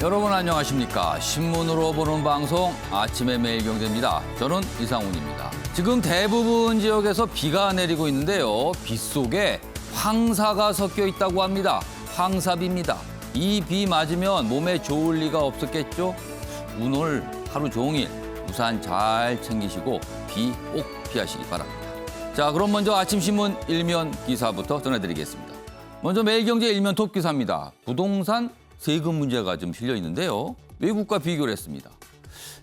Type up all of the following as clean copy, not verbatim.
여러분 안녕하십니까. 신문으로 보는 방송 아침의 매일경제입니다. 저는 이상훈입니다. 지금 대부분 지역에서 비가 내리고 있는데요. 비 속에 황사가 섞여 있다고 합니다. 황사비입니다. 이 비 맞으면 몸에 좋을 리가 없었겠죠. 오늘 하루 종일 우산 잘 챙기시고 비 꼭 피하시기 바랍니다. 자, 그럼 먼저 아침 신문 일면 기사부터 전해드리겠습니다. 먼저 매일경제 일면 톱 기사입니다. 부동산 세금 문제가 좀 실려 있는데요. 외국과 비교를 했습니다.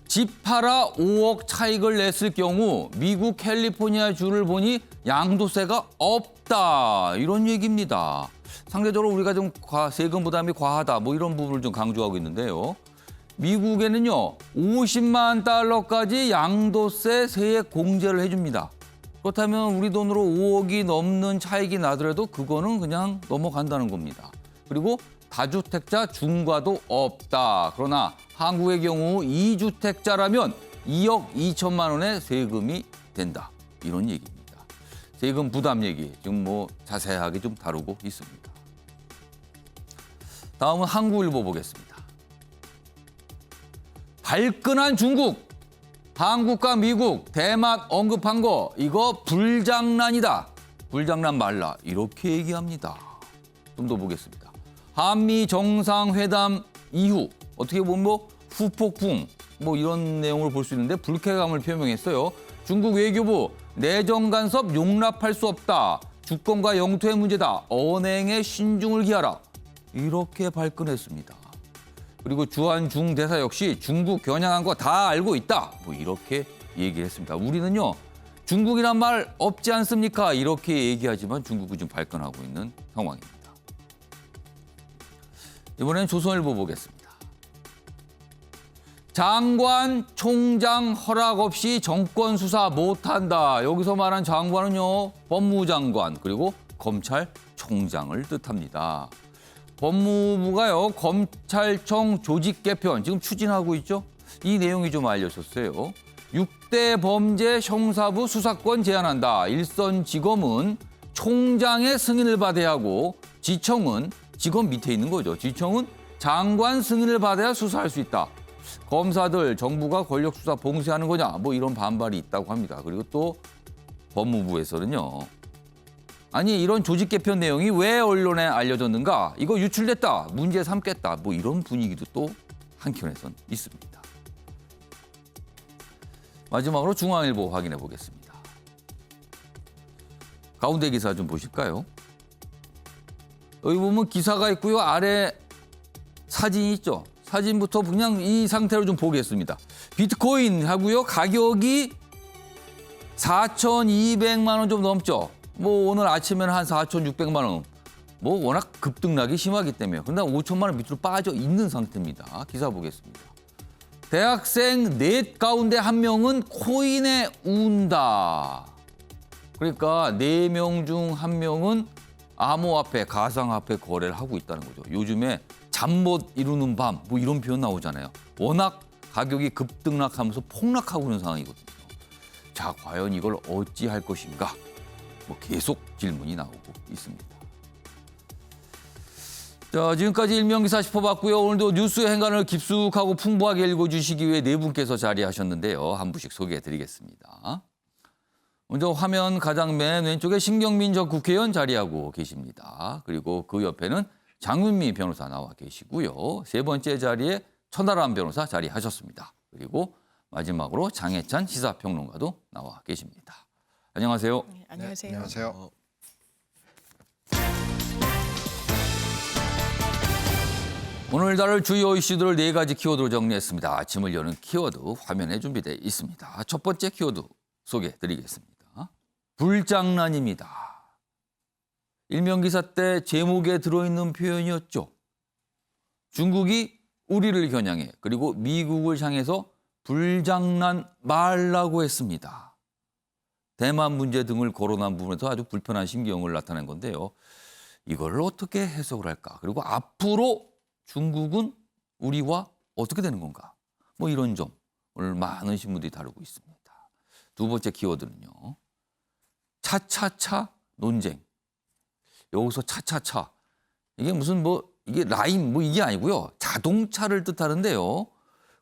집 팔아 5억 차익을 냈을 경우 미국 캘리포니아 주를 보니 양도세가 없다. 이런 얘기입니다. 상대적으로 우리가 좀 세금 부담이 과하다. 뭐 이런 부분을 좀 강조하고 있는데요. 미국에는요. 50만 달러까지 양도세 세액 공제를 해줍니다. 그렇다면 우리 돈으로 5억이 넘는 차익이 나더라도 그거는 그냥 넘어간다는 겁니다. 그리고 다주택자 중과도 없다. 그러나 한국의 경우 2주택자라면 2억 2천만 원의 세금이 된다. 이런 얘기입니다. 세금 부담 얘기 지금 뭐 자세하게 좀 다루고 있습니다. 다음은 한국일보 보겠습니다. 발끈한 중국, 한국과 미국, 대만 언급한 거 이거 불장난이다. 불장난 말라. 이렇게 얘기합니다. 좀 더 보겠습니다. 한미 정상회담 이후 어떻게 보면 뭐 후폭풍 뭐 이런 내용을 볼 수 있는데 불쾌감을 표명했어요. 중국 외교부 내정 간섭 용납할 수 없다. 주권과 영토의 문제다. 언행에 신중을 기하라. 이렇게 발끈했습니다. 그리고 주한중 대사 역시 중국 겨냥한 거 다 알고 있다. 뭐 이렇게 얘기를 했습니다. 우리는요. 중국이란 말 없지 않습니까? 이렇게 얘기하지만 중국이 좀 발끈하고 있는 상황입니다. 이번엔 조선일보 보겠습니다. 장관, 총장 허락 없이 정권 수사 못한다. 여기서 말한 장관은요. 법무장관 그리고 검찰총장을 뜻합니다. 법무부가요. 검찰청 조직 개편 지금 추진하고 있죠. 이 내용이 좀 알려졌어요. 6대 범죄 형사부 수사권 제한한다. 일선지검은 총장의 승인을 받아야 하고 지청은 지검 밑에 있는 거죠. 지청은 장관 승인을 받아야 수사할 수 있다. 검사들 정부가 권력 수사 봉쇄하는 거냐 뭐 이런 반발이 있다고 합니다. 그리고 또 법무부에서는요. 아니 이런 조직 개편 내용이 왜 언론에 알려졌는가? 이거 유출됐다. 문제 삼겠다. 뭐 이런 분위기도 또 한켠에선 있습니다. 마지막으로 중앙일보 확인해 보겠습니다. 가운데 기사 좀 보실까요? 여기 보면 기사가 있고요. 아래 사진이 있죠. 사진부터 그냥 이 상태로 좀 보겠습니다. 비트코인 하고요. 가격이 4,200만 원 좀 넘죠. 뭐 오늘 아침에는 한 4,600만 원. 뭐 워낙 급등락이 심하기 때문에. 그런데 5천만 원 밑으로 빠져 있는 상태입니다. 기사 보겠습니다. 대학생 넷 가운데 한 명은 코인에 운다. 그러니까 4명 중 1명은 암호화폐, 가상화폐 거래를 하고 있다는 거죠. 요즘에 잠 못 이루는 밤, 뭐 이런 표현 나오잖아요. 워낙 가격이 급등락하면서 폭락하고 있는 상황이거든요. 자, 과연 이걸 어찌할 것인가? 뭐 계속 질문이 나오고 있습니다. 자, 지금까지 일명기사 짚어봤고요. 오늘도 뉴스의 행간을 깊숙하고 풍부하게 읽어주시기 위해 네 분께서 자리하셨는데요. 한 분씩 소개해드리겠습니다. 먼저 화면 가장 맨 왼쪽에 신경민 전 국회의원 자리하고 계십니다. 그리고 그 옆에는 장윤미 변호사 나와 계시고요. 세 번째 자리에 천하람 변호사 자리하셨습니다. 그리고 마지막으로 장혜찬 시사평론가도 나와 계십니다. 안녕하세요. 네, 안녕하세요. 네, 안녕하세요. 오늘 다룰 주요 이슈들을 4가지 키워드로 정리했습니다. 아침을 여는 키워드 화면에 준비되어 있습니다. 첫 번째 키워드 소개해드리겠습니다. 불장난입니다. 일면기사 때 제목에 들어있는 표현이었죠. 중국이 우리를 겨냥해 그리고 미국을 향해서 불장난 말라고 했습니다. 대만 문제 등을 거론한 부분에서 아주 불편한 심경을 나타낸 건데요. 이걸 어떻게 해석을 할까? 그리고 앞으로 중국은 우리와 어떻게 되는 건가? 뭐 이런 점을 많은 신문들이 다루고 있습니다. 두 번째 키워드는요. 차차차 논쟁. 여기서 차차차. 이게 무슨 뭐 이게 라임 뭐 이게 아니고요. 자동차를 뜻하는데요.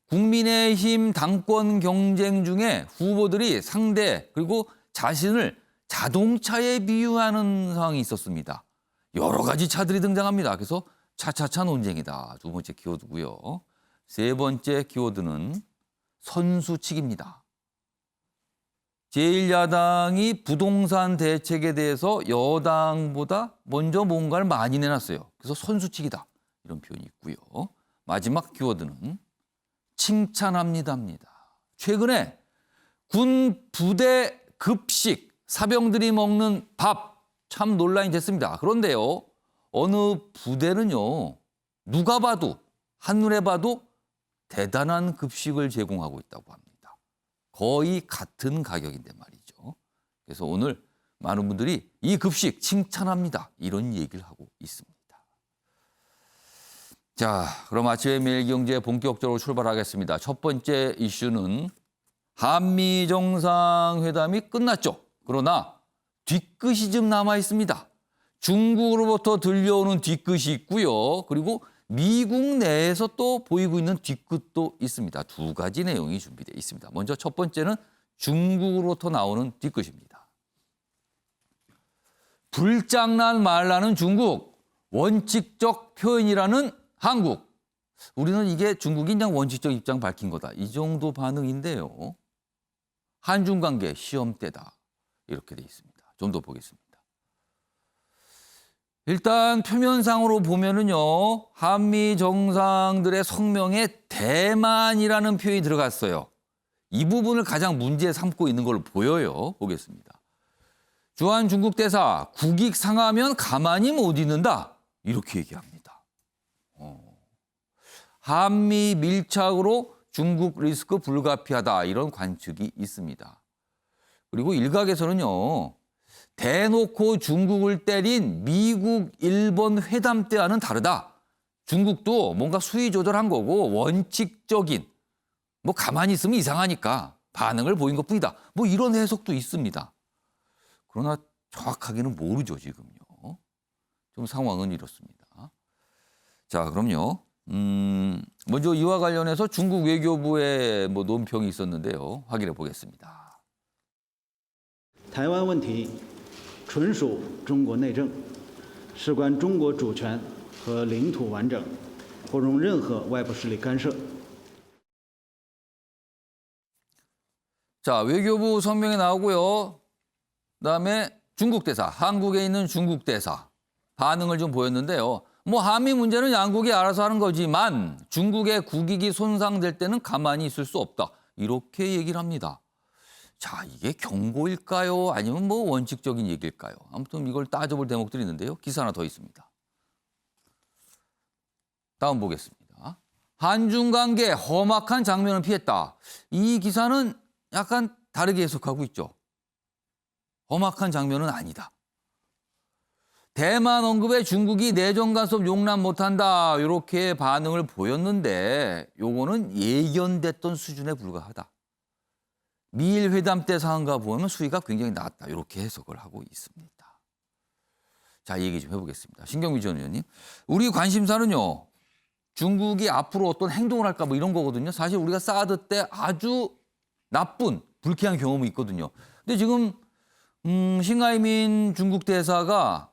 국민의힘 당권 경쟁 중에 후보들이 상대 그리고 자신을 자동차에 비유하는 상황이 있었습니다. 여러 가지 차들이 등장합니다. 그래서 차차차 논쟁이다. 두 번째 키워드고요. 세 번째 키워드는 선수치기입니다. 제1야당이 부동산 대책에 대해서 여당보다 먼저 뭔가를 많이 내놨어요. 그래서 선수치기다. 이런 표현이 있고요. 마지막 키워드는 칭찬합니다입니다. 최근에 군 부대 급식, 사병들이 먹는 밥 참 논란이 됐습니다. 그런데요. 어느 부대는요. 누가 봐도 한눈에 봐도 대단한 급식을 제공하고 있다고 합니다. 거의 같은 가격인데 말이죠. 그래서 오늘 많은 분들이 이 급식 칭찬합니다. 이런 얘기를 하고 있습니다. 자, 그럼 아침의 매일경제 본격적으로 출발하겠습니다. 첫 번째 이슈는 한미 정상회담이 끝났죠. 그러나 뒤끝이 좀 남아 있습니다. 중국으로부터 들려오는 뒤끝이 있고요. 그리고 미국 내에서 또 보이고 있는 뒤끝도 있습니다. 두 가지 내용이 준비되어 있습니다. 먼저 첫 번째는 중국으로부터 나오는 뒤끝입니다. 불장난 말라는 중국, 원칙적 표현이라는 한국. 우리는 이게 중국이 그냥 원칙적 입장 밝힌 거다. 이 정도 반응인데요. 한중 관계 시험대다. 이렇게 돼 있습니다. 좀 더 보겠습니다. 일단 표면상으로 보면은요. 한미 정상들의 성명에 대만이라는 표현이 들어갔어요. 이 부분을 가장 문제 삼고 있는 걸로 보여요. 보겠습니다. 주한 중국 대사, 국익 상하면 가만히 못 있는다. 이렇게 얘기합니다. 한미 밀착으로 중국 리스크 불가피하다. 이런 관측이 있습니다. 그리고 일각에서는요. 대놓고 중국을 때린 미국, 일본 회담 때와는 다르다. 중국도 뭔가 수위 조절한 거고 원칙적인 뭐 가만히 있으면 이상하니까 반응을 보인 것뿐이다. 뭐 이런 해석도 있습니다. 그러나 정확하게는 모르죠, 지금요. 좀 상황은 이렇습니다. 자, 그럼요. 먼저 이와 관련해서 중국 외교부의 뭐 논평이 있었는데요. 확인해 보겠습니다. 台湾问题纯属中国内政，事关中国主权和领土完整，不容任何外部势力干涉。 자, 외교부 성명이 나오고요. 그다음에 중국 대사, 한국에 있는 중국 대사 반응을 좀 보였는데요. 뭐 한미 문제는 양국이 알아서 하는 거지만 중국의 국익이 손상될 때는 가만히 있을 수 없다. 이렇게 얘기를 합니다. 자, 이게 경고일까요? 아니면 뭐 원칙적인 얘기일까요? 아무튼 이걸 따져볼 대목들이 있는데요. 기사 하나 더 있습니다. 다음 보겠습니다. 한중 관계 험악한 장면을 피했다. 이 기사는 약간 다르게 해석하고 있죠. 험악한 장면은 아니다. 대만 언급에 중국이 내정 간섭 용납 못한다. 이렇게 반응을 보였는데 요거는 예견됐던 수준에 불과하다. 미일 회담 때 상황과 보면 수위가 굉장히 낮다. 이렇게 해석을 하고 있습니다. 자, 얘기 좀 해보겠습니다. 신경미 전 의원님. 우리 관심사는요. 중국이 앞으로 어떤 행동을 할까 뭐 이런 거거든요. 사실 우리가 사드 때 아주 나쁜 불쾌한 경험이 있거든요. 근데 지금 싱하이민 중국 대사가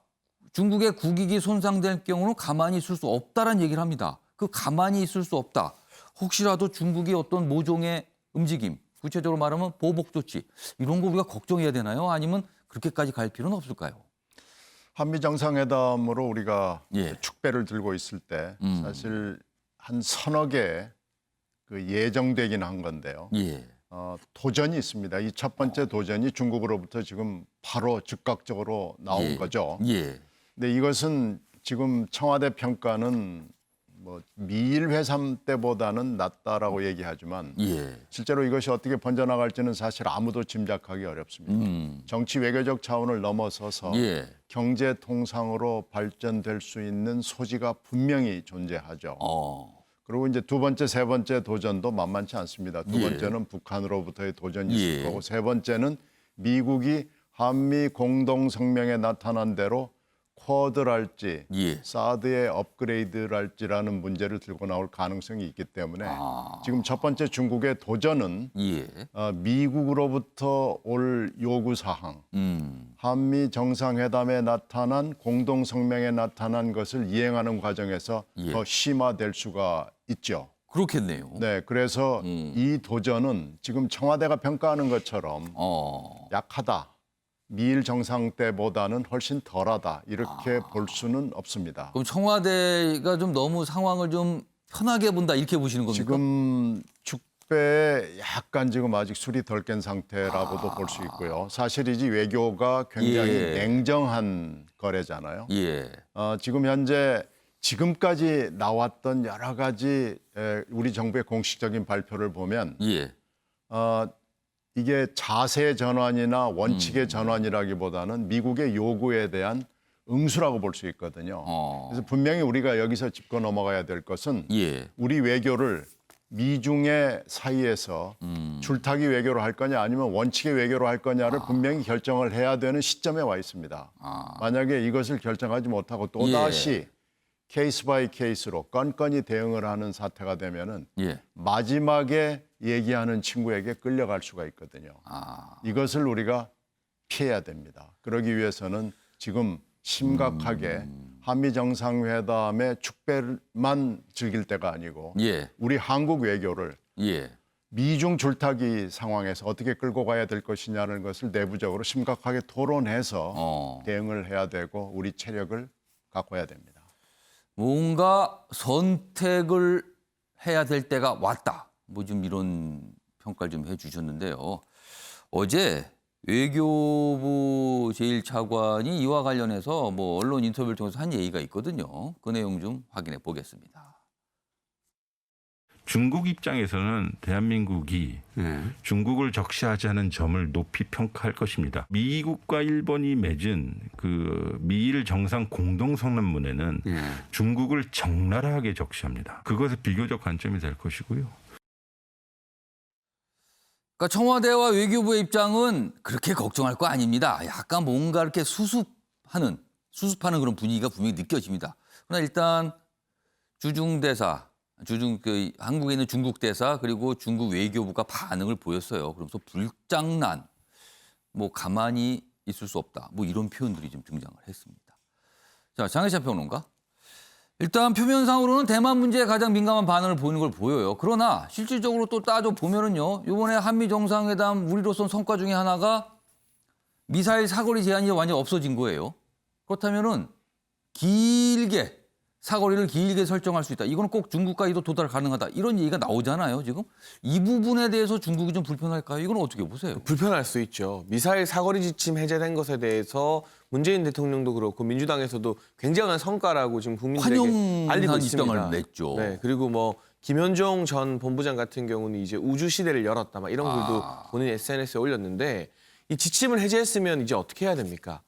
중국의 국익이 손상될 경우는 가만히 있을 수 없다라는 얘기를 합니다. 그 가만히 있을 수 없다. 혹시라도 중국이 어떤 모종의 움직임, 구체적으로 말하면 보복 조치 이런 거 우리가 걱정해야 되나요? 아니면 그렇게까지 갈 필요는 없을까요? 한미 정상회담으로 우리가 예. 축배를 들고 있을 때 사실 한 서너 개 그 예정되긴 한 건데요. 예. 도전이 있습니다. 이 첫 번째 도전이 중국으로부터 지금 바로 즉각적으로 나온 예. 거죠. 예. 근데 이것은 지금 청와대 평가는 뭐 미일 회담 때보다는 낫다라고 얘기하지만 예. 실제로 이것이 어떻게 번져나갈지는 사실 아무도 짐작하기 어렵습니다. 정치 외교적 차원을 넘어서서 예. 경제 통상으로 발전될 수 있는 소지가 분명히 존재하죠. 그리고 이제 두 번째, 세 번째 도전도 만만치 않습니다. 두 예. 번째는 북한으로부터의 도전이 있을 예. 거고 세 번째는 미국이 한미 공동 성명에 나타난 대로 쿼드랄지 예. 사드의 업그레이드랄지라는 문제를 들고 나올 가능성이 있기 때문에 지금 첫 번째 중국의 도전은 예. 미국으로부터 올 요구 사항, 한미 정상회담에 나타난 공동 성명에 나타난 것을 이행하는 과정에서 예. 더 심화될 수가 있죠. 그렇겠네요. 네, 그래서 이 도전은 지금 청와대가 평가하는 것처럼 약하다. 미일 정상 때보다는 훨씬 덜하다. 이렇게 볼 수는 없습니다. 그럼 청와대가 좀 너무 상황을 좀 편하게 본다 이렇게 보시는 겁니까? 지금 축배에 약간 지금 아직 술이 덜 깬 상태라고도 볼 수 있고요. 사실이지 외교가 굉장히 예. 냉정한 거래잖아요. 예. 지금 현재 지금까지 나왔던 여러 가지 우리 정부의 공식적인 발표를 보면 예. 이게 자세 전환이나 원칙의 전환이라기보다는 미국의 요구에 대한 응수라고 볼 수 있거든요. 그래서 분명히 우리가 여기서 짚고 넘어가야 될 것은 예. 우리 외교를 미중의 사이에서 줄타기 외교로 할 거냐 아니면 원칙의 외교로 할 거냐를 분명히 결정을 해야 되는 시점에 와 있습니다. 만약에 이것을 결정하지 못하고 또다시 케이스 바이 케이스로 건건히 대응을 하는 사태가 되면은 예. 마지막에 얘기하는 친구에게 끌려갈 수가 있거든요. 이것을 우리가 피해야 됩니다. 그러기 위해서는 지금 심각하게 한미 정상회담의 축배만 즐길 때가 아니고 예. 우리 한국 외교를 예. 미중 줄타기 상황에서 어떻게 끌고 가야 될 것이냐는 것을 내부적으로 심각하게 토론해서 대응을 해야 되고 우리 체력을 갖고야 됩니다. 뭔가 선택을 해야 될 때가 왔다. 뭐 좀 이런 평가를 좀 해주셨는데요. 어제 외교부 제1차관이 이와 관련해서 뭐 언론 인터뷰를 통해서 한 얘기가 있거든요. 그 내용 좀 확인해 보겠습니다. 중국 입장에서는 대한민국이 중국을 적시하지 않은 점을 높이 평가할 것입니다. 미국과 일본이 맺은 그 미일 정상 공동 성명문에는 중국을 적나라하게 적시합니다. 그것의 비교적 관점이 될 것이고요. 그러니까 청와대와 외교부의 입장은 그렇게 걱정할 거 아닙니다. 약간 뭔가 이렇게 수습하는 그런 분위기가 분명히 느껴집니다. 그러나 일단 한국에 있는 중국 대사 그리고 중국 외교부가 반응을 보였어요. 그러면서 불장난, 뭐 가만히 있을 수 없다. 뭐 이런 표현들이 좀 등장을 했습니다. 자, 장혜찬 평론가. 일단 표면상으로는 대만 문제에 가장 민감한 반응을 보이는 걸 보여요. 그러나 실질적으로 또 따져보면은요. 이번에 한미 정상회담 우리로선 성과 중에 하나가 미사일 사거리 제한이 완전히 없어진 거예요. 그렇다면은 사거리를 길게 설정할 수 있다. 이거는 꼭 중국까지도 도달 가능하다. 이런 얘기가 나오잖아요, 지금. 이 부분에 대해서 중국이 좀 불편할까요? 이건 어떻게 보세요? 불편할 수 있죠. 미사일 사거리 지침 해제된 것에 대해서 문재인 대통령도 그렇고 민주당에서도 굉장한 성과라고 지금 국민들에게 알리고 환영한 있습니다. 입장을 냈죠. 네, 그리고 뭐 김현종 전 본부장 같은 경우는 이제 우주 시대를 열었다, 막 이런 글도 본인 SNS에 올렸는데 이 지침을 해제했으면 이제 어떻게 해야 됩니까?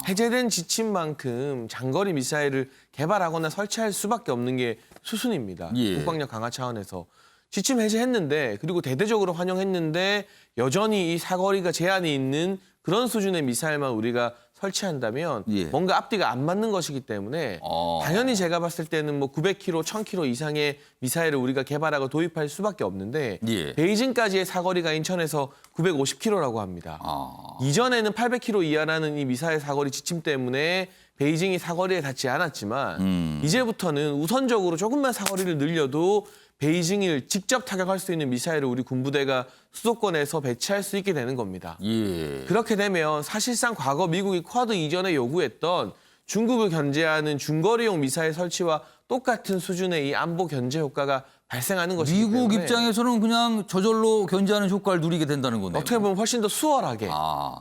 해제된 지침만큼 장거리 미사일을 개발하거나 설치할 수밖에 없는 게 수순입니다. 예. 국방력 강화 차원에서. 지침 해제했는데 그리고 대대적으로 환영했는데 여전히 이 사거리가 제한이 있는 그런 수준의 미사일만 우리가 설치한다면 예. 뭔가 앞뒤가 안 맞는 것이기 때문에 당연히 제가 봤을 때는 뭐 900km, 1000km 이상의 미사일을 우리가 개발하고 도입할 수밖에 없는데 예. 베이징까지의 사거리가 인천에서 950km라고 합니다. 이전에는 800km 이하라는 이 미사일 사거리 지침 때문에 베이징이 사거리에 닿지 않았지만 이제부터는 우선적으로 조금만 사거리를 늘려도 베이징을 직접 타격할 수 있는 미사일을 우리 군부대가 수도권에서 배치할 수 있게 되는 겁니다. 예. 그렇게 되면 사실상 과거 미국이 쿼드 이전에 요구했던 중국을 견제하는 중거리용 미사일 설치와 똑같은 수준의 이 안보 견제 효과가 발생하는 것이기 때문에 미국 입장에서는 그냥 저절로 견제하는 효과를 누리게 된다는 거네요. 어떻게 보면 훨씬 더 수월하게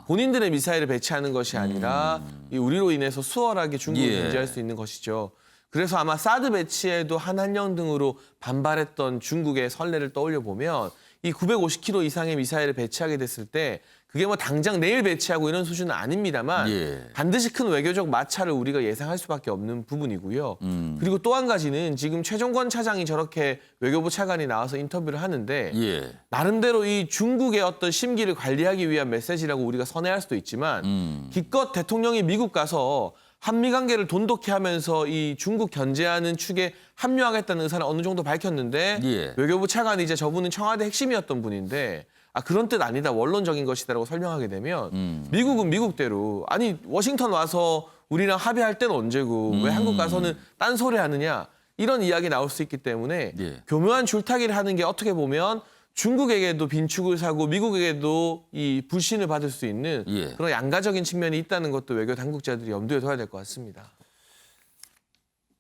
본인들의 미사일을 배치하는 것이 아니라 이 우리로 인해서 수월하게 중국을 예. 견제할 수 있는 것이죠. 그래서 아마 사드 배치에도 한한령 등으로 반발했던 중국의 선례를 떠올려 보면 이 950km 이상의 미사일을 배치하게 됐을 때 그게 뭐 당장 내일 배치하고 이런 수준은 아닙니다만 예. 반드시 큰 외교적 마찰을 우리가 예상할 수밖에 없는 부분이고요. 그리고 또 한 가지는 지금 최종권 차장이 저렇게 외교부 차관이 나와서 인터뷰를 하는데 예. 나름대로 이 중국의 어떤 심기를 관리하기 위한 메시지라고 우리가 선회할 수도 있지만 기껏 대통령이 미국 가서 한미 관계를 돈독히 하면서 이 중국 견제하는 축에 합류하겠다는 의사를 어느 정도 밝혔는데 예. 외교부 차관이 이제 저분은 청와대 핵심이었던 분인데 그런 뜻 아니다. 원론적인 것이다라고 설명하게 되면 미국은 미국대로 아니 워싱턴 와서 우리랑 합의할 때는 언제고 왜 한국 가서는 딴소리 하느냐 이런 이야기 나올 수 있기 때문에 예. 교묘한 줄타기를 하는 게 어떻게 보면 중국에게도 빈축을 사고 미국에게도 이 불신을 받을 수 있는 예. 그런 양가적인 측면이 있다는 것도 외교 당국자들이 염두에 둬야 될 것 같습니다.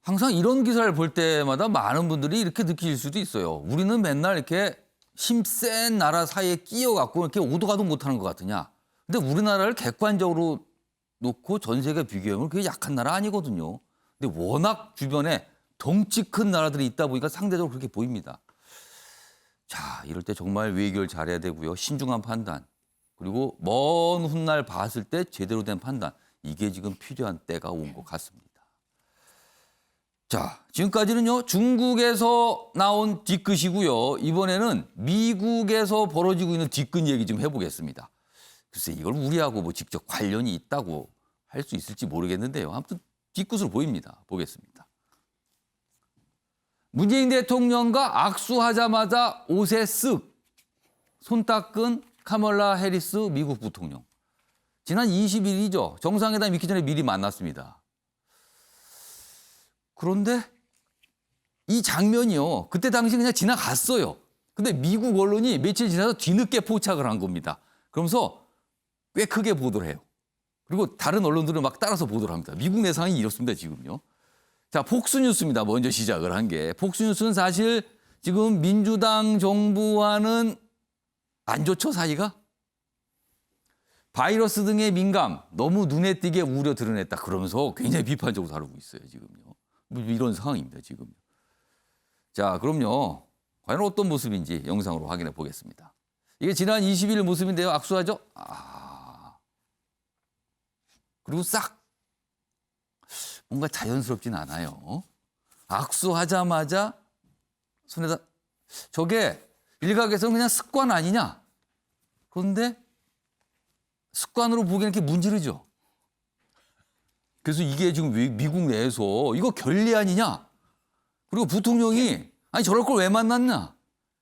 항상 이런 기사를 볼 때마다 많은 분들이 이렇게 느끼실 수도 있어요. 우리는 맨날 이렇게 힘센 나라 사이에 끼어갖고 이렇게 오도가도 못하는 것 같으냐. 근데 우리나라를 객관적으로 놓고 전 세계 비교하면 그게 약한 나라 아니거든요. 근데 워낙 주변에 덩치 큰 나라들이 있다 보니까 상대적으로 그렇게 보입니다. 자, 이럴 때 정말 외교를 잘해야 되고요. 신중한 판단. 그리고 먼 훗날 봤을 때 제대로 된 판단. 이게 지금 필요한 때가 온 것 같습니다. 자, 지금까지는요. 중국에서 나온 뒤끝이고요. 이번에는 미국에서 벌어지고 있는 뒤끝 얘기 좀 해보겠습니다. 글쎄 이걸 우리하고 뭐 직접 관련이 있다고 할 수 있을지 모르겠는데요. 아무튼 뒤끝으로 보입니다. 보겠습니다. 문재인 대통령과 악수하자마자 옷에 쓱 손 닦은 카멀라 해리스 미국 부통령. 지난 20일이죠. 정상회담 있기 전에 미리 만났습니다. 그런데 이 장면이요. 그때 당시 그냥 지나갔어요. 근데 미국 언론이 며칠 지나서 뒤늦게 포착을 한 겁니다. 그러면서 꽤 크게 보도를 해요. 그리고 다른 언론들은 막 따라서 보도를 합니다. 미국 내 상황이 이렇습니다, 지금요. 자, 폭스뉴스입니다. 먼저 시작을 한 게. 폭스뉴스는 사실 지금 민주당 정부와는 안 좋죠, 사이가? 바이러스 등의 민감, 너무 눈에 띄게 우려 드러냈다. 그러면서 굉장히 비판적으로 다루고 있어요, 지금요. 뭐 이런 상황입니다, 지금. 자, 그럼요. 과연 어떤 모습인지 영상으로 확인해 보겠습니다. 이게 지난 20일 모습인데요. 악수하죠? 그리고 싹 뭔가 자연스럽진 않아요. 악수하자마자 손에다 저게 일각에서는 그냥 습관 아니냐. 그런데 습관으로 보기에는 이렇게 문지르죠. 그래서 이게 지금 미국 내에서 이거 결례 아니냐. 그리고 부통령이 아니 저럴 걸 왜 만났나.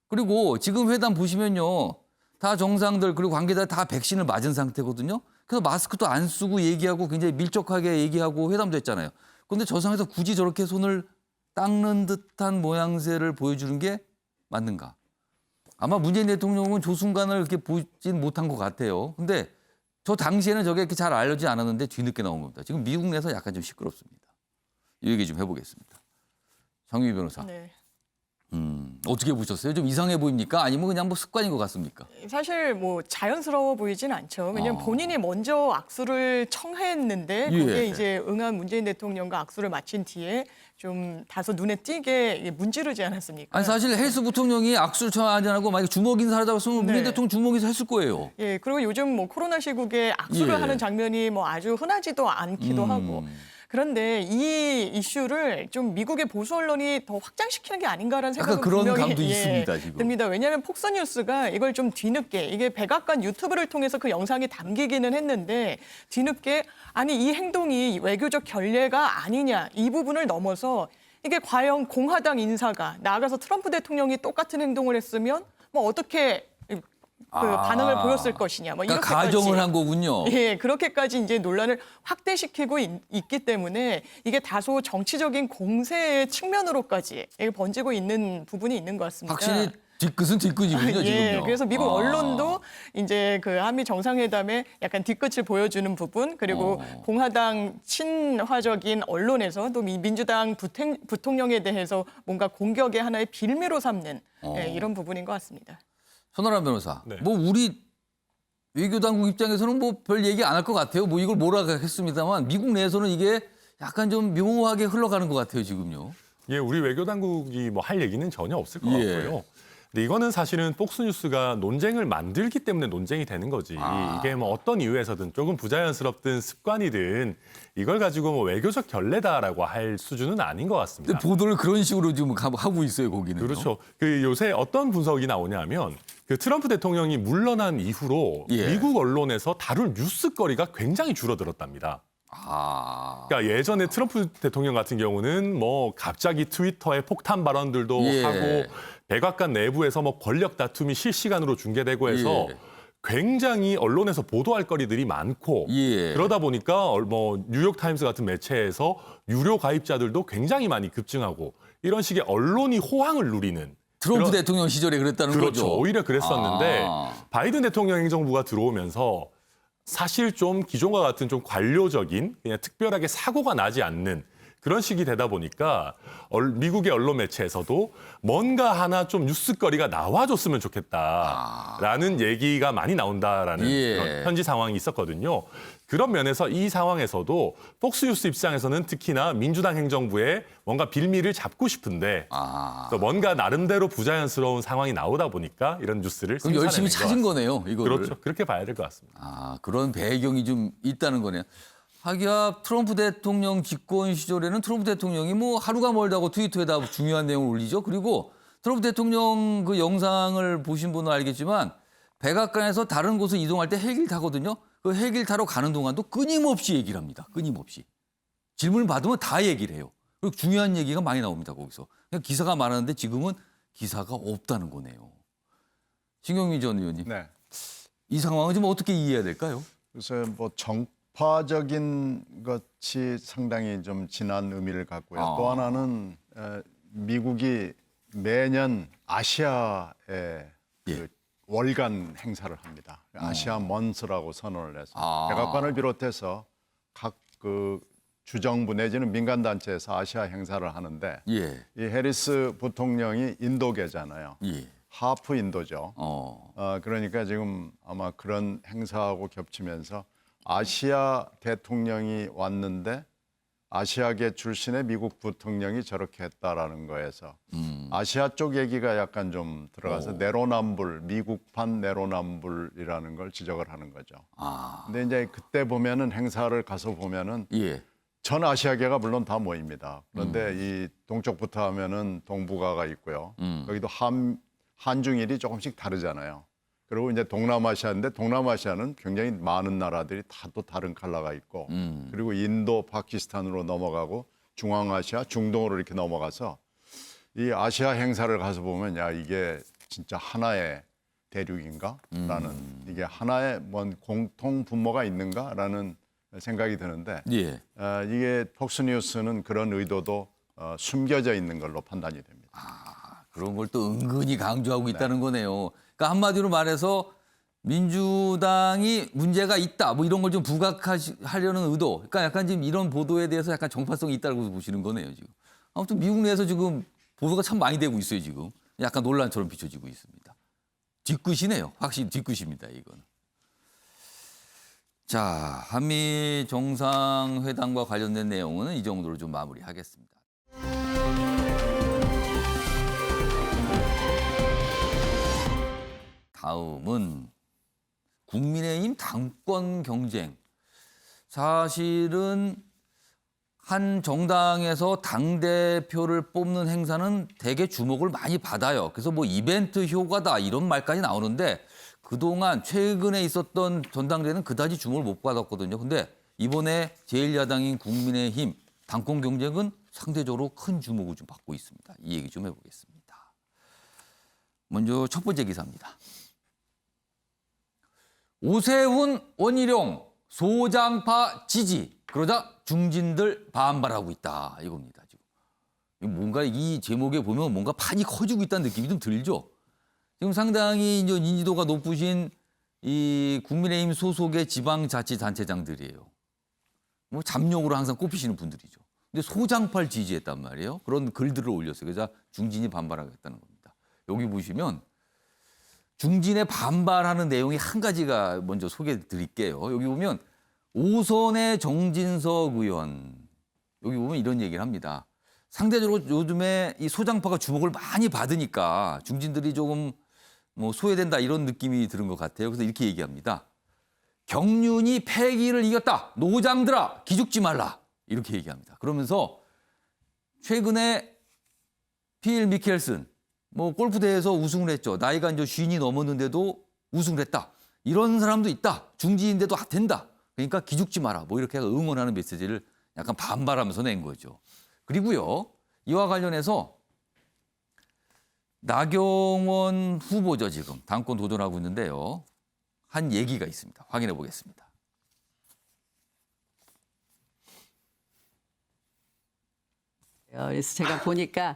그리고 지금 회담 보시면요. 다 정상들 그리고 관계자 다 백신을 맞은 상태거든요. 그래서 마스크도 안 쓰고 얘기하고 굉장히 밀접하게 얘기하고 회담도 했잖아요. 그런데 저 상황에서 굳이 저렇게 손을 닦는 듯한 모양새를 보여주는 게 맞는가? 아마 문재인 대통령은 조순간을 이렇게 보진 못한 것 같아요. 근데 저 당시에는 저게 이렇게 잘 알려지지 않았는데 뒤늦게 나온 겁니다. 지금 미국 내에서 약간 좀 시끄럽습니다. 이 얘기 좀 해보겠습니다. 장유희 변호사. 네. 어떻게 보셨어요? 좀 이상해 보입니까? 아니면 그냥 뭐 습관인 것 같습니까? 사실 뭐 자연스러워 보이진 않죠. 왜냐하면 본인이 먼저 악수를 청했는데 예. 거기에 이제 응한 문재인 대통령과 악수를 마친 뒤에 좀 다소 눈에 띄게 문지르지 않았습니까? 아니 사실 헬스 부통령이 악수를 청하지 않고 만약에 주먹 인사를 하자고 했으면 문재인 네. 대통령 주먹 인사 했을 거예요. 예, 그리고 요즘 뭐 코로나 시국에 악수를 예. 하는 장면이 뭐 아주 흔하지도 않기도 하고. 그런데 이 이슈를 좀 미국의 보수 언론이 더 확장시키는 게 아닌가라는 생각은 약간 그런 분명히 감도 있습니다, 지금. 듭니다. 왜냐하면 폭스뉴스가 이걸 좀 뒤늦게 이게 백악관 유튜브를 통해서 그 영상이 담기기는 했는데 뒤늦게 아니 이 행동이 외교적 결례가 아니냐 이 부분을 넘어서 이게 과연 공화당 인사가 나아가서 트럼프 대통령이 똑같은 행동을 했으면 뭐 어떻게 반응을 보였을 것이냐. 뭐 그러니까 이렇게까지. 가정을 한 거군요. 예, 그렇게까지 이제 논란을 확대시키고 있기 때문에 이게 다소 정치적인 공세의 측면으로까지 번지고 있는 부분이 있는 것 같습니다. 확실히 뒤끝은 뒤끝이군요, 예, 지금요. 그래서 미국 언론도 이제 그 한미 정상회담에 약간 뒤끝을 보여주는 부분 그리고 공화당 친화적인 언론에서 또 민주당 부통령에 대해서 뭔가 공격의 하나의 빌미로 삼는 이런 부분인 것 같습니다. 손아람 변호사, 네. 뭐 우리 외교당국 입장에서는 뭐 별 얘기 안 할 것 같아요. 뭐 이걸 몰아가겠습니다만 미국 내에서는 이게 약간 좀 묘하게 흘러가는 것 같아요, 지금요. 예, 우리 외교 당국이 뭐 할 얘기는 전혀 없을 것 예. 같고요. 근데 이거는 사실은 폭스뉴스가 논쟁을 만들기 때문에 논쟁이 되는 거지. 이게 뭐 어떤 이유에서든 조금 부자연스럽든 습관이든 이걸 가지고 뭐 외교적 결례다라고 할 수준은 아닌 것 같습니다. 근데 보도를 그런 식으로 지금 하고 있어요, 거기는. 그렇죠. 그 요새 어떤 분석이 나오냐면 그 트럼프 대통령이 물러난 이후로 예. 미국 언론에서 다룰 뉴스거리가 굉장히 줄어들었답니다. 그러니까 예전에 트럼프 대통령 같은 경우는 뭐 갑자기 트위터에 폭탄 발언들도 예. 하고 백악관 내부에서 뭐 권력 다툼이 실시간으로 중계되고 해서 예. 굉장히 언론에서 보도할 거리들이 많고 예. 그러다 보니까 뭐 뉴욕 타임스 같은 매체에서 유료 가입자들도 굉장히 많이 급증하고 이런 식의 언론이 호황을 누리는 트럼프 그런- 대통령 시절에 그랬다는 그렇죠. 거죠. 오히려 그랬었는데 아. 바이든 대통령 행정부가 들어오면서 사실 좀 기존과 같은 좀 관료적인 그냥 특별하게 사고가 나지 않는 그런 식이 되다 보니까 미국의 언론 매체에서도 뭔가 하나 좀 뉴스거리가 나와줬으면 좋겠다라는 얘기가 많이 나온다라는 예. 그런 현지 상황이 있었거든요. 그런 면에서 이 상황에서도 폭스뉴스 입장에서는 특히나 민주당 행정부에 뭔가 빌미를 잡고 싶은데 또 뭔가 나름대로 부자연스러운 상황이 나오다 보니까 이런 뉴스를 그럼 열심히 생산해낸 것 찾은 같습니다. 거네요, 이거를. 그렇죠. 그렇게 봐야 될 것 같습니다. 아, 그런 배경이 좀 있다는 거네요. 하기야 트럼프 대통령 집권 시절에는 트럼프 대통령이 뭐 하루가 멀다고 트위터에다 중요한 내용을 올리죠. 그리고 트럼프 대통령 그 영상을 보신 분은 알겠지만 백악관에서 다른 곳을 이동할 때 헬기를 타거든요. 그 헬기를 타러 가는 동안도 끊임없이 얘기를 합니다. 끊임없이. 질문을 받으면 다 얘기를 해요. 그리고 중요한 얘기가 많이 나옵니다, 거기서. 그냥 기사가 많았는데 지금은 기사가 없다는 거네요. 신경민 전 의원님. 네. 이 상황을 좀 어떻게 이해해야 될까요? 그래서 뭐 정파적인 것이 상당히 좀 진한 의미를 갖고요. 또 하나는 미국이 매년 아시아에 그 월간 행사를 합니다. 아시아 먼스라고 선언을 해서 백악관을 비롯해서 각 그 주정부 내지는 민간 단체에서 아시아 행사를 하는데 예. 이 해리스 부통령이 인도계잖아요. 예. 하프 인도죠. 그러니까 지금 아마 그런 행사하고 겹치면서 아시아 대통령이 왔는데 아시아계 출신의 미국 부통령이 저렇게 했다라는 거에서 아시아 쪽 얘기가 약간 좀 들어가서 내로남불, 미국판 내로남불이라는 걸 지적을 하는 거죠. 근데 이제 그때 보면은 행사를 가서 보면은 예. 전 아시아계가 물론 다 모입니다. 그런데 이 동쪽부터 하면은 동북아가 있고요. 거기도 한중일이 조금씩 다르잖아요. 그리고 이제 동남아시아인데 동남아시아는 굉장히 많은 나라들이 다 또 다른 컬러가 있고 그리고 인도, 파키스탄으로 넘어가고 중앙아시아, 중동으로 이렇게 넘어가서 이 아시아 행사를 가서 보면 야 이게 진짜 하나의 대륙인가라는 이게 하나의 뭔 공통 분모가 있는가라는 생각이 드는데 예. 이게 폭스뉴스는 그런 의도도 숨겨져 있는 걸로 판단이 됩니다. 그런 걸 또 은근히 강조하고 있다는 거네요. 그러니까 한마디로 말해서 민주당이 문제가 있다, 뭐 이런 걸 좀 부각하려는 의도. 그러니까 약간 지금 이런 보도에 대해서 약간 정파성이 있다고 보시는 거네요, 지금. 아무튼 미국 내에서 지금 보도가 참 많이 되고 있어요, 지금. 약간 논란처럼 비춰지고 있습니다. 뒤끝이네요. 확실히 뒤끝입니다, 이거는. 자, 한미 정상회담과 관련된 내용은 이 정도로 좀 마무리하겠습니다. 다음은 국민의힘 당권 경쟁. 사실은 한 정당에서 당대표를 뽑는 행사는 되게 주목을 많이 받아요. 그래서 뭐 이벤트 효과다 이런 말까지 나오는데 그동안 최근에 있었던 전당대회는 그다지 주목을 못 받았거든요. 근데 이번에 제1야당인 국민의힘 당권 경쟁은 상대적으로 큰 주목을 좀 받고 있습니다. 이 얘기 좀 해보겠습니다. 먼저 첫 번째 기사입니다. 오세훈, 원희룡, 소장파 지지. 그러자 중진들 반발하고 있다. 이겁니다. 지금 뭔가 이 제목에 보면 뭔가 판이 커지고 있다는 느낌이 좀 들죠. 지금 상당히 이제 인지도가 높으신 이 국민의힘 소속의 지방자치단체장들이에요. 뭐 잠룡으로 항상 꼽히시는 분들이죠. 근데 소장파를 지지했단 말이에요. 그런 글들을 올렸어요. 그래서 중진이 반발하겠다는 겁니다. 여기 보시면 중진의 반발하는 내용이 한 가지가 먼저 소개해 드릴게요. 여기 보면 오선의 정진석 의원. 여기 보면 이런 얘기를 합니다. 상대적으로 요즘에 이 소장파가 주목을 많이 받으니까 중진들이 조금 뭐 소외된다 이런 느낌이 드는 것 같아요. 그래서 이렇게 얘기합니다. 경륜이 패기를 이겼다. 노장들아 기죽지 말라. 이렇게 얘기합니다. 그러면서 최근에 필 미켈슨 뭐 골프 대회에서 우승을 했죠. 나이가 이제 50이 넘었는데도 우승을 했다. 이런 사람도 있다. 중진인데도 된다. 그러니까 기죽지 마라. 뭐 이렇게 응원하는 메시지를 약간 반발하면서 낸 거죠. 그리고요. 이와 관련해서 나경원 후보죠. 지금 당권 도전하고 있는데요. 한 얘기가 있습니다. 확인해 보겠습니다. 그래서 제가 보니까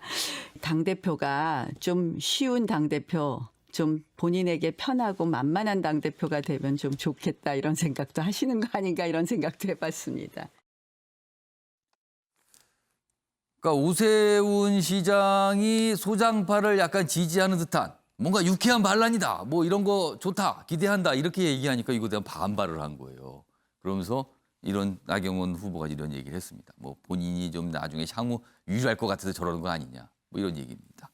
당대표가 좀 쉬운 당대표, 좀 본인에게 편하고 만만한 당대표가 되면 좀 좋겠다 이런 생각도 하시는 거 아닌가 이런 생각도 해봤습니다. 그러니까 오세훈 시장이 소장파를 약간 지지하는 듯한 뭔가 유쾌한 반란이다. 뭐 이런 거 좋다. 기대한다. 이렇게 얘기하니까 이거에 대한 반발을 한 거예요. 그러면서 이런 나경원 후보가 이런 얘기를 했습니다. 뭐 본인이 좀 나중에 향후 유리할 것 같아서 저러는 거 아니냐. 뭐 이런 얘기입니다.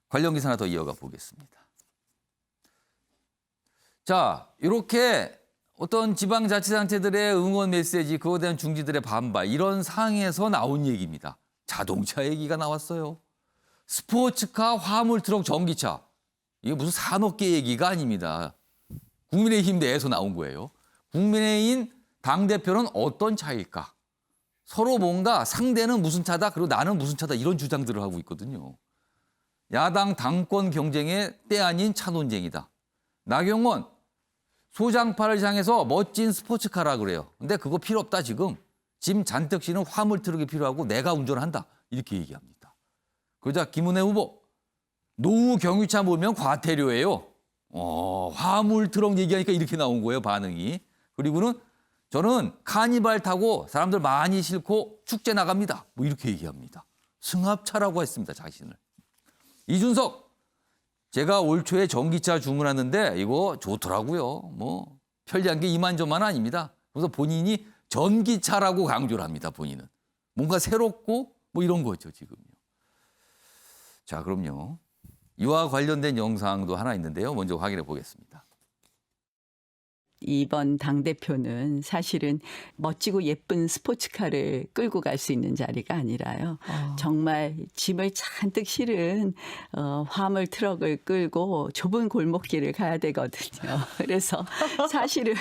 관련 기사 하나 더 이어가 보겠습니다. 자, 이렇게 어떤 지방자치단체들의 응원 메시지, 그거에 대한 중지들의 반발, 이런 상황에서 나온 얘기입니다. 자동차 얘기가 나왔어요. 스포츠카, 화물트럭, 전기차. 이게 무슨 산업계 얘기가 아닙니다. 국민의힘 내에서 나온 거예요. 국민의힘 당대표는 어떤 차일까? 서로 뭔가 상대는 무슨 차다, 그리고 나는 무슨 차다, 이런 주장들을 하고 있거든요. 야당 당권 경쟁의 때 아닌 차 논쟁이다. 나경원, 소장파를 향해서 멋진 스포츠카라 그래요. 근데 그거 필요 없다 지금. 짐 잔뜩 싣는 화물트럭이 필요하고 내가 운전한다. 이렇게 얘기합니다. 그러자 김은혜 후보, 노후 경유차 몰면 과태료예요. 화물트럭 얘기하니까 이렇게 나온 거예요, 반응이. 그리고는 저는 카니발 타고 사람들 많이 싣고 축제 나갑니다. 뭐 이렇게 얘기합니다. 승합차라고 했습니다, 자신을. 이준석, 제가 올 초에 전기차 주문하는데 이거 좋더라고요. 뭐 편리한 게 이만저만 아닙니다. 그래서 본인이 전기차라고 강조를 합니다. 본인은. 뭔가 새롭고 뭐 이런 거죠, 지금요. 자, 그럼요. 이와 관련된 영상도 하나 있는데요. 먼저 확인해 보겠습니다. 이번 당대표는 사실은 멋지고 예쁜 스포츠카를 끌고 갈 수 있는 자리가 아니라요. 정말 짐을 잔뜩 실은 화물 트럭을 끌고 좁은 골목길을 가야 되거든요. 그래서 사실은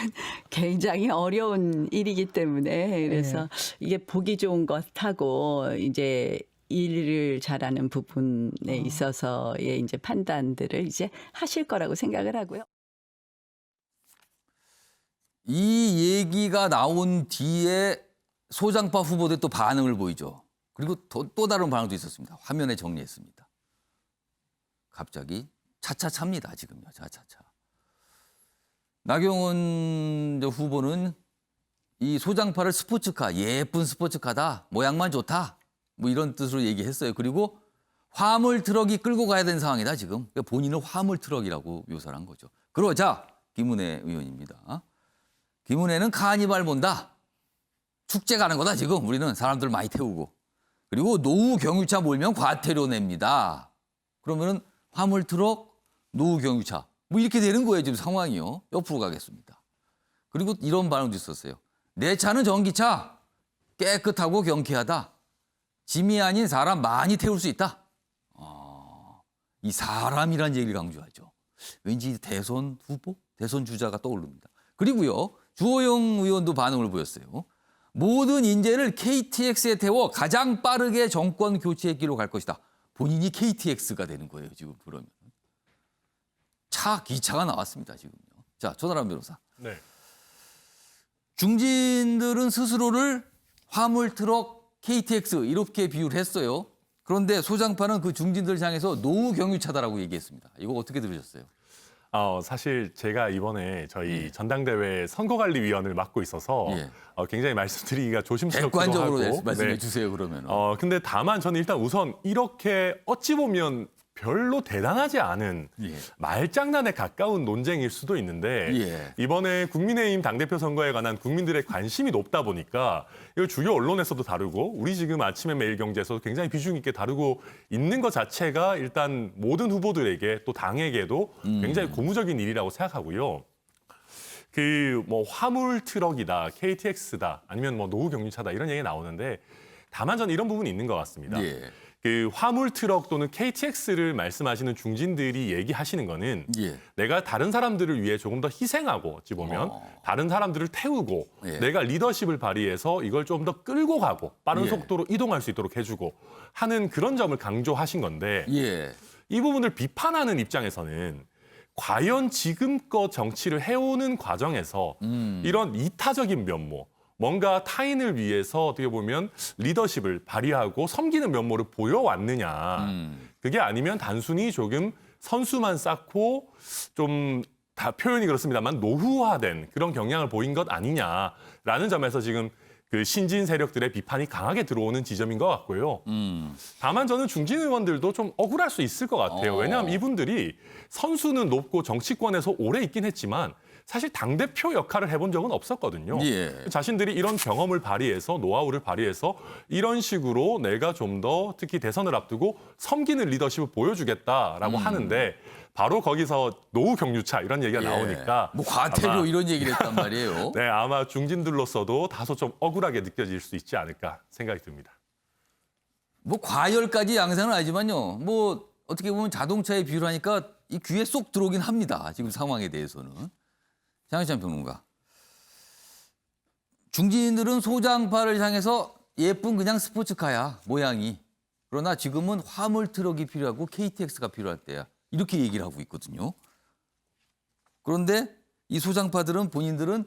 굉장히 어려운 일이기 때문에 그래서 이게 보기 좋은 것하고 이제 일을 잘하는 부분에 있어서의 이제 판단들을 이제 하실 거라고 생각을 하고요. 이 얘기가 나온 뒤에 소장파 후보들 또 반응을 보이죠. 그리고 또 다른 반응도 있었습니다. 화면에 정리했습니다. 갑자기 차차차입니다. 지금요. 차차차. 나경원 후보는 이 소장파를 스포츠카, 예쁜 스포츠카다. 모양만 좋다. 뭐 이런 뜻으로 얘기했어요. 그리고 화물 트럭이 끌고 가야 되는 상황이다. 지금. 그러니까 본인은 화물 트럭이라고 묘사를 한 거죠. 그러자 김은혜 의원입니다. 김은혜는 카니발 본다. 축제 가는 거다 지금. 우리는 사람들 많이 태우고. 그리고 노후 경유차 몰면 과태료 냅니다. 그러면은 화물트럭, 노후 경유차. 뭐 이렇게 되는 거예요 지금 상황이요. 옆으로 가겠습니다. 그리고 이런 반응도 있었어요. 내 차는 전기차. 깨끗하고 경쾌하다. 짐이 아닌 사람 많이 태울 수 있다. 이 사람이란 얘기를 강조하죠. 왠지 대선 후보, 대선 주자가 떠오릅니다. 그리고요. 주호영 의원도 반응을 보였어요. 모든 인재를 KTX에 태워 가장 빠르게 정권 교체의 길로 갈 것이다. 본인이 KTX가 되는 거예요, 지금 그러면. 기차가 나왔습니다, 지금요. 자, 조나람 변호사. 네. 중진들은 스스로를 화물트럭, KTX 이렇게 비유를 했어요. 그런데 소장파는 그 중진들 향해서 노후 경유차다라고 얘기했습니다. 이거 어떻게 들으셨어요? 사실 제가 이번에 저희 전당대회 선거관리위원을 맡고 있어서 굉장히 말씀드리기가 조심스럽기도 하고. 객관적으로 말씀해 주세요, 그러면. 근데 다만 저는 일단 우선 이렇게 어찌 보면 별로 대단하지 않은 말장난에 가까운 논쟁일 수도 있는데 이번에 국민의힘 당대표 선거에 관한 국민들의 관심이 높다 보니까 이걸 주요 언론에서도 다루고 우리 지금 아침에 매일경제에서도 굉장히 비중 있게 다루고 있는 것 자체가 일단 모든 후보들에게 또 당에게도 굉장히 고무적인 일이라고 생각하고요. 뭐 화물 트럭이다, KTX다, 아니면 뭐 노후 경유차다 이런 얘기 나오는데 다만 저는 이런 부분이 있는 것 같습니다. 그 화물 트럭 또는 KTX를 말씀하시는 중진들이 얘기하시는 거는 예. 내가 다른 사람들을 위해 조금 더 희생하고 어찌 보면 다른 사람들을 태우고 예. 내가 리더십을 발휘해서 이걸 좀 더 끌고 가고 빠른 예. 속도로 이동할 수 있도록 해주고 하는 그런 점을 강조하신 건데 예. 이 부분을 비판하는 입장에서는 과연 지금껏 정치를 해오는 과정에서 이런 이타적인 면모, 뭔가 타인을 위해서 어떻게 보면 리더십을 발휘하고 섬기는 면모를 보여왔느냐. 그게 아니면 단순히 조금 선수만 쌓고 좀 다 표현이 그렇습니다만 노후화된 그런 경향을 보인 것 아니냐라는 점에서 지금 그 신진 세력들의 비판이 강하게 들어오는 지점인 것 같고요. 다만 저는 중진 의원들도 좀 억울할 수 있을 것 같아요. 왜냐하면 이분들이 선수는 높고 정치권에서 오래 있긴 했지만 사실 당대표 역할을 해본 적은 없었거든요. 예. 자신들이 이런 경험을 발휘해서 노하우를 발휘해서 이런 식으로 내가 좀 더 특히 대선을 앞두고 섬기는 리더십을 보여주겠다라고 하는데 바로 거기서 노후 경유차 이런 얘기가 나오니까 뭐 과태료 아마 이런 얘기를 했단 말이에요. 네, 아마 중진들로서도 다소 좀 억울하게 느껴질 수 있지 않을까 생각이 듭니다. 뭐 과열까지 양상은 아니지만요. 뭐 어떻게 보면 자동차에 비유를 하니까 이 귀에 쏙 들어오긴 합니다. 지금 상황에 대해서는. 장혜찬 평론가. 중진들은 소장파를 향해서 예쁜 그냥 스포츠카야, 모양이. 그러나 지금은 화물 트럭이 필요하고 KTX가 필요할 때야. 이렇게 얘기를 하고 있거든요. 그런데 이 소장파들은 본인들은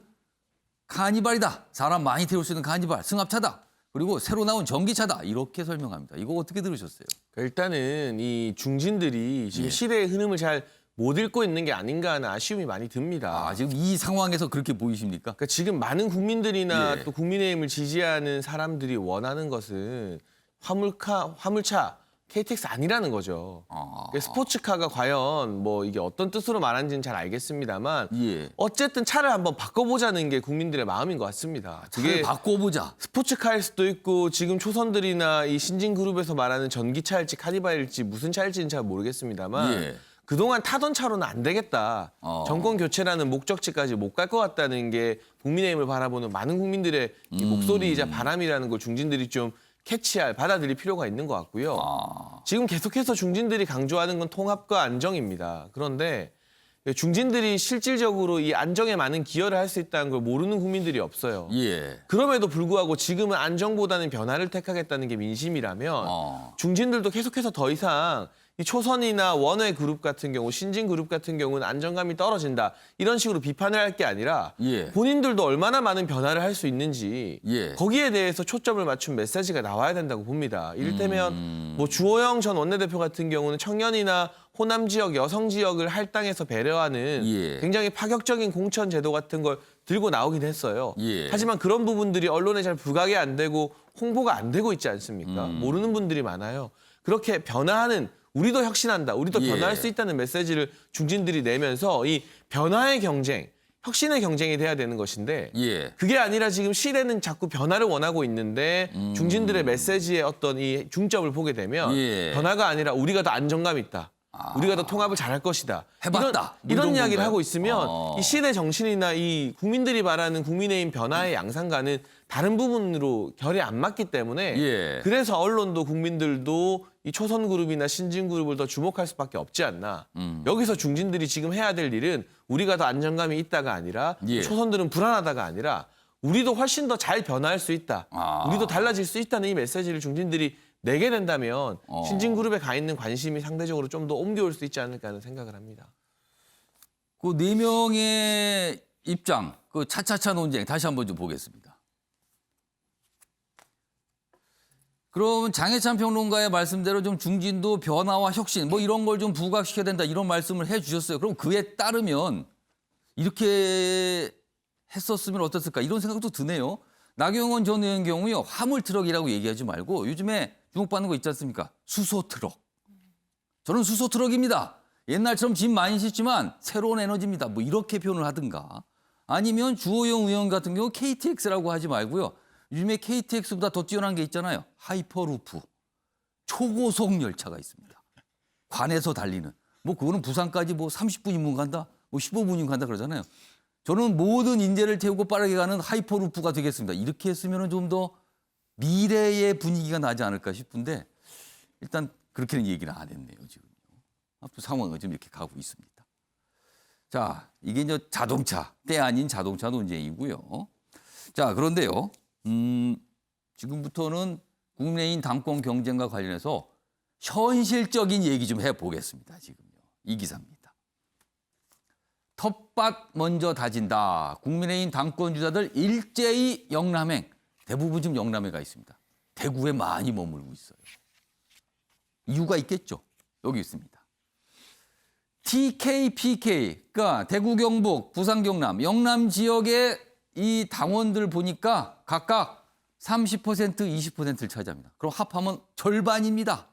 카니발이다. 사람 많이 태울 수 있는 카니발, 승합차다. 그리고 새로 나온 전기차다. 이렇게 설명합니다. 이거 어떻게 들으셨어요? 일단은 이 중진들이 지금 예. 시대의 흐름을 잘 못 읽고 있는 게 아닌가 하는 아쉬움이 많이 듭니다. 아, 지금 이 상황에서 그렇게 보이십니까? 그러니까 지금 많은 국민들이나 예. 또 국민의힘을 지지하는 사람들이 원하는 것은 화물차, KTX 아니라는 거죠. 그러니까 스포츠카가 과연 뭐 이게 어떤 뜻으로 말하는지는 잘 알겠습니다만 예. 어쨌든 차를 한번 바꿔보자는 게 국민들의 마음인 것 같습니다. 차를 바꿔보자. 스포츠카일 수도 있고 지금 초선들이나 이 신진그룹에서 말하는 전기차일지 카니발일지 무슨 차일지는 잘 모르겠습니다만 예. 그동안 타던 차로는 안 되겠다. 정권 교체라는 목적지까지 못 갈 것 같다는 게 국민의힘을 바라보는 많은 국민들의 이 목소리이자 바람이라는 걸 중진들이 좀 캐치할, 받아들일 필요가 있는 것 같고요. 지금 계속해서 중진들이 강조하는 건 통합과 안정입니다. 그런데 중진들이 실질적으로 이 안정에 많은 기여를 할 수 있다는 걸 모르는 국민들이 없어요. 예. 그럼에도 불구하고 지금은 안정보다는 변화를 택하겠다는 게 민심이라면 중진들도 계속해서 더 이상 이 초선이나 원외 그룹 같은 경우, 신진 그룹 같은 경우는 안정감이 떨어진다. 이런 식으로 비판을 할 게 아니라 예. 본인들도 얼마나 많은 변화를 할 수 있는지 예. 거기에 대해서 초점을 맞춘 메시지가 나와야 된다고 봅니다. 이를테면 뭐 주호영 전 원내대표 같은 경우는 청년이나 호남 지역, 여성 지역을 할당해서 배려하는 예. 굉장히 파격적인 공천 제도 같은 걸 들고 나오긴 했어요. 예. 하지만 그런 부분들이 언론에 잘 부각이 안 되고 홍보가 안 되고 있지 않습니까? 모르는 분들이 많아요. 그렇게 변화하는 우리도 혁신한다. 우리도 예. 변화할 수 있다는 메시지를 중진들이 내면서 이 변화의 경쟁, 혁신의 경쟁이 돼야 되는 것인데 예. 그게 아니라 지금 시대는 자꾸 변화를 원하고 있는데 중진들의 메시지의 어떤 이 중점을 보게 되면 예. 변화가 아니라 우리가 더 안정감 있다. 우리가 더 통합을 잘할 것이다. 해봤다. 이런 이런 이야기를 건가요? 하고 있으면 이 시대 정신이나 이 국민들이 말하는 국민의힘 변화의 양상과는 다른 부분으로 결이 안 맞기 때문에 예. 그래서 언론도 국민들도 이 초선 그룹이나 신진 그룹을 더 주목할 수밖에 없지 않나. 여기서 중진들이 지금 해야 될 일은 우리가 더 안정감이 있다가 아니라 예. 초선들은 불안하다가 아니라 우리도 훨씬 더 잘 변화할 수 있다. 우리도 달라질 수 있다는 이 메시지를 중진들이 내게 된다면 신진 그룹에 가 있는 관심이 상대적으로 좀 더 옮겨올 수 있지 않을까 하는 생각을 합니다. 그 네 명의 입장, 그 차차차 논쟁 다시 한번 좀 보겠습니다. 그럼 장혜찬 평론가의 말씀대로 좀 중진도 변화와 혁신 뭐 이런 걸 좀 부각시켜야 된다 이런 말씀을 해주셨어요. 그럼 그에 따르면 이렇게 했었으면 어땠을까 이런 생각도 드네요. 나경원 전 의원 경우요 화물 트럭이라고 얘기하지 말고 요즘에 주목받는 거 있지 않습니까? 수소 트럭. 저는 수소 트럭입니다. 옛날처럼 짐 많이 싣지만 새로운 에너지입니다. 뭐 이렇게 표현을 하든가. 아니면 주호영 의원 같은 경우 KTX라고 하지 말고요. 요즘에 KTX보다 더 뛰어난 게 있잖아요. 하이퍼루프. 초고속 열차가 있습니다. 관에서 달리는. 뭐 그거는 부산까지 뭐 30분이면 간다. 뭐 15분이면 간다 그러잖아요. 저는 모든 인재를 태우고 빠르게 가는 하이퍼루프가 되겠습니다. 이렇게 했으면 좀 더 미래의 분위기가 나지 않을까 싶은데 일단 그렇게는 얘기를 안 했네요, 지금요. 앞으로 상황은 좀 이렇게 가고 있습니다. 자, 이게 이제 자동차, 때 아닌 자동차 논쟁이고요. 자, 그런데요. 지금부터는 국내인 당권 경쟁과 관련해서 현실적인 얘기 좀 해보겠습니다. 지금요. 이 기사입니다. 텃밭 먼저 다진다. 국민의힘 당권 주자들 일제히 영남행. 대부분 지금 영남에 가 있습니다. 대구에 많이 머물고 있어요. 이유가 있겠죠. 여기 있습니다. TK, PK, 그러니까 대구, 경북, 부산, 경남, 영남 지역의 이 당원들 보니까 각각 30%, 20%를 차지합니다. 그럼 합하면 절반입니다.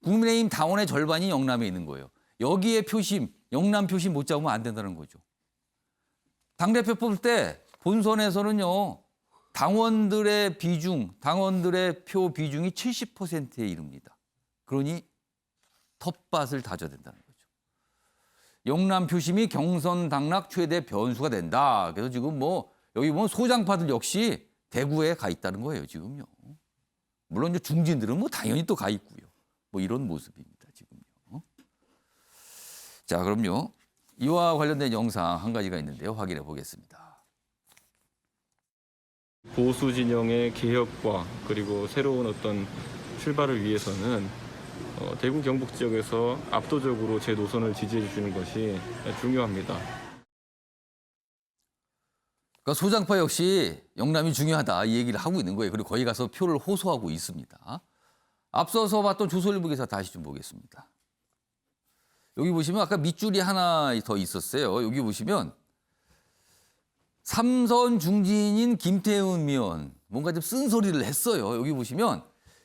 국민의힘 당원의 절반이 영남에 있는 거예요. 여기에 표심, 영남 표심 못 잡으면 안 된다는 거죠. 당대표 뽑을 때 본선에서는요. 당원들의 비중, 당원들의 표 비중이 70%에 이릅니다. 그러니 텃밭을 다져야 된다는 거죠. 영남 표심이 경선 당락 최대 변수가 된다. 그래서 지금 뭐 여기 보면 소장파들 역시 대구에 가 있다는 거예요, 지금요. 물론 이제 중진들은 뭐 당연히 또 가 있고요. 뭐 이런 모습입니다, 지금요. 자, 그럼요. 이와 관련된 영상 한 가지가 있는데요. 확인해 보겠습니다. 보수 진영의 개혁과 그리고 새로운 어떤 출발을 위해서는 대구 경북 지역에서 압도적으로 제 노선을 지지해 주시는 것이 중요합니다. 그러니까 소장파 역시 영남이 중요하다 이 얘기를 하고 있는 거예요. 그리고 거기 가서 표를 호소하고 있습니다. 앞서서 봤던 조선일보 기사 다시 좀 보겠습니다. 여기 보시면 아까 밑줄이 하나 더 있었어요. 여기 보시면 삼선 중진인 김태훈 의원 뭔가 좀 쓴소리를 했어요. 여기 보시면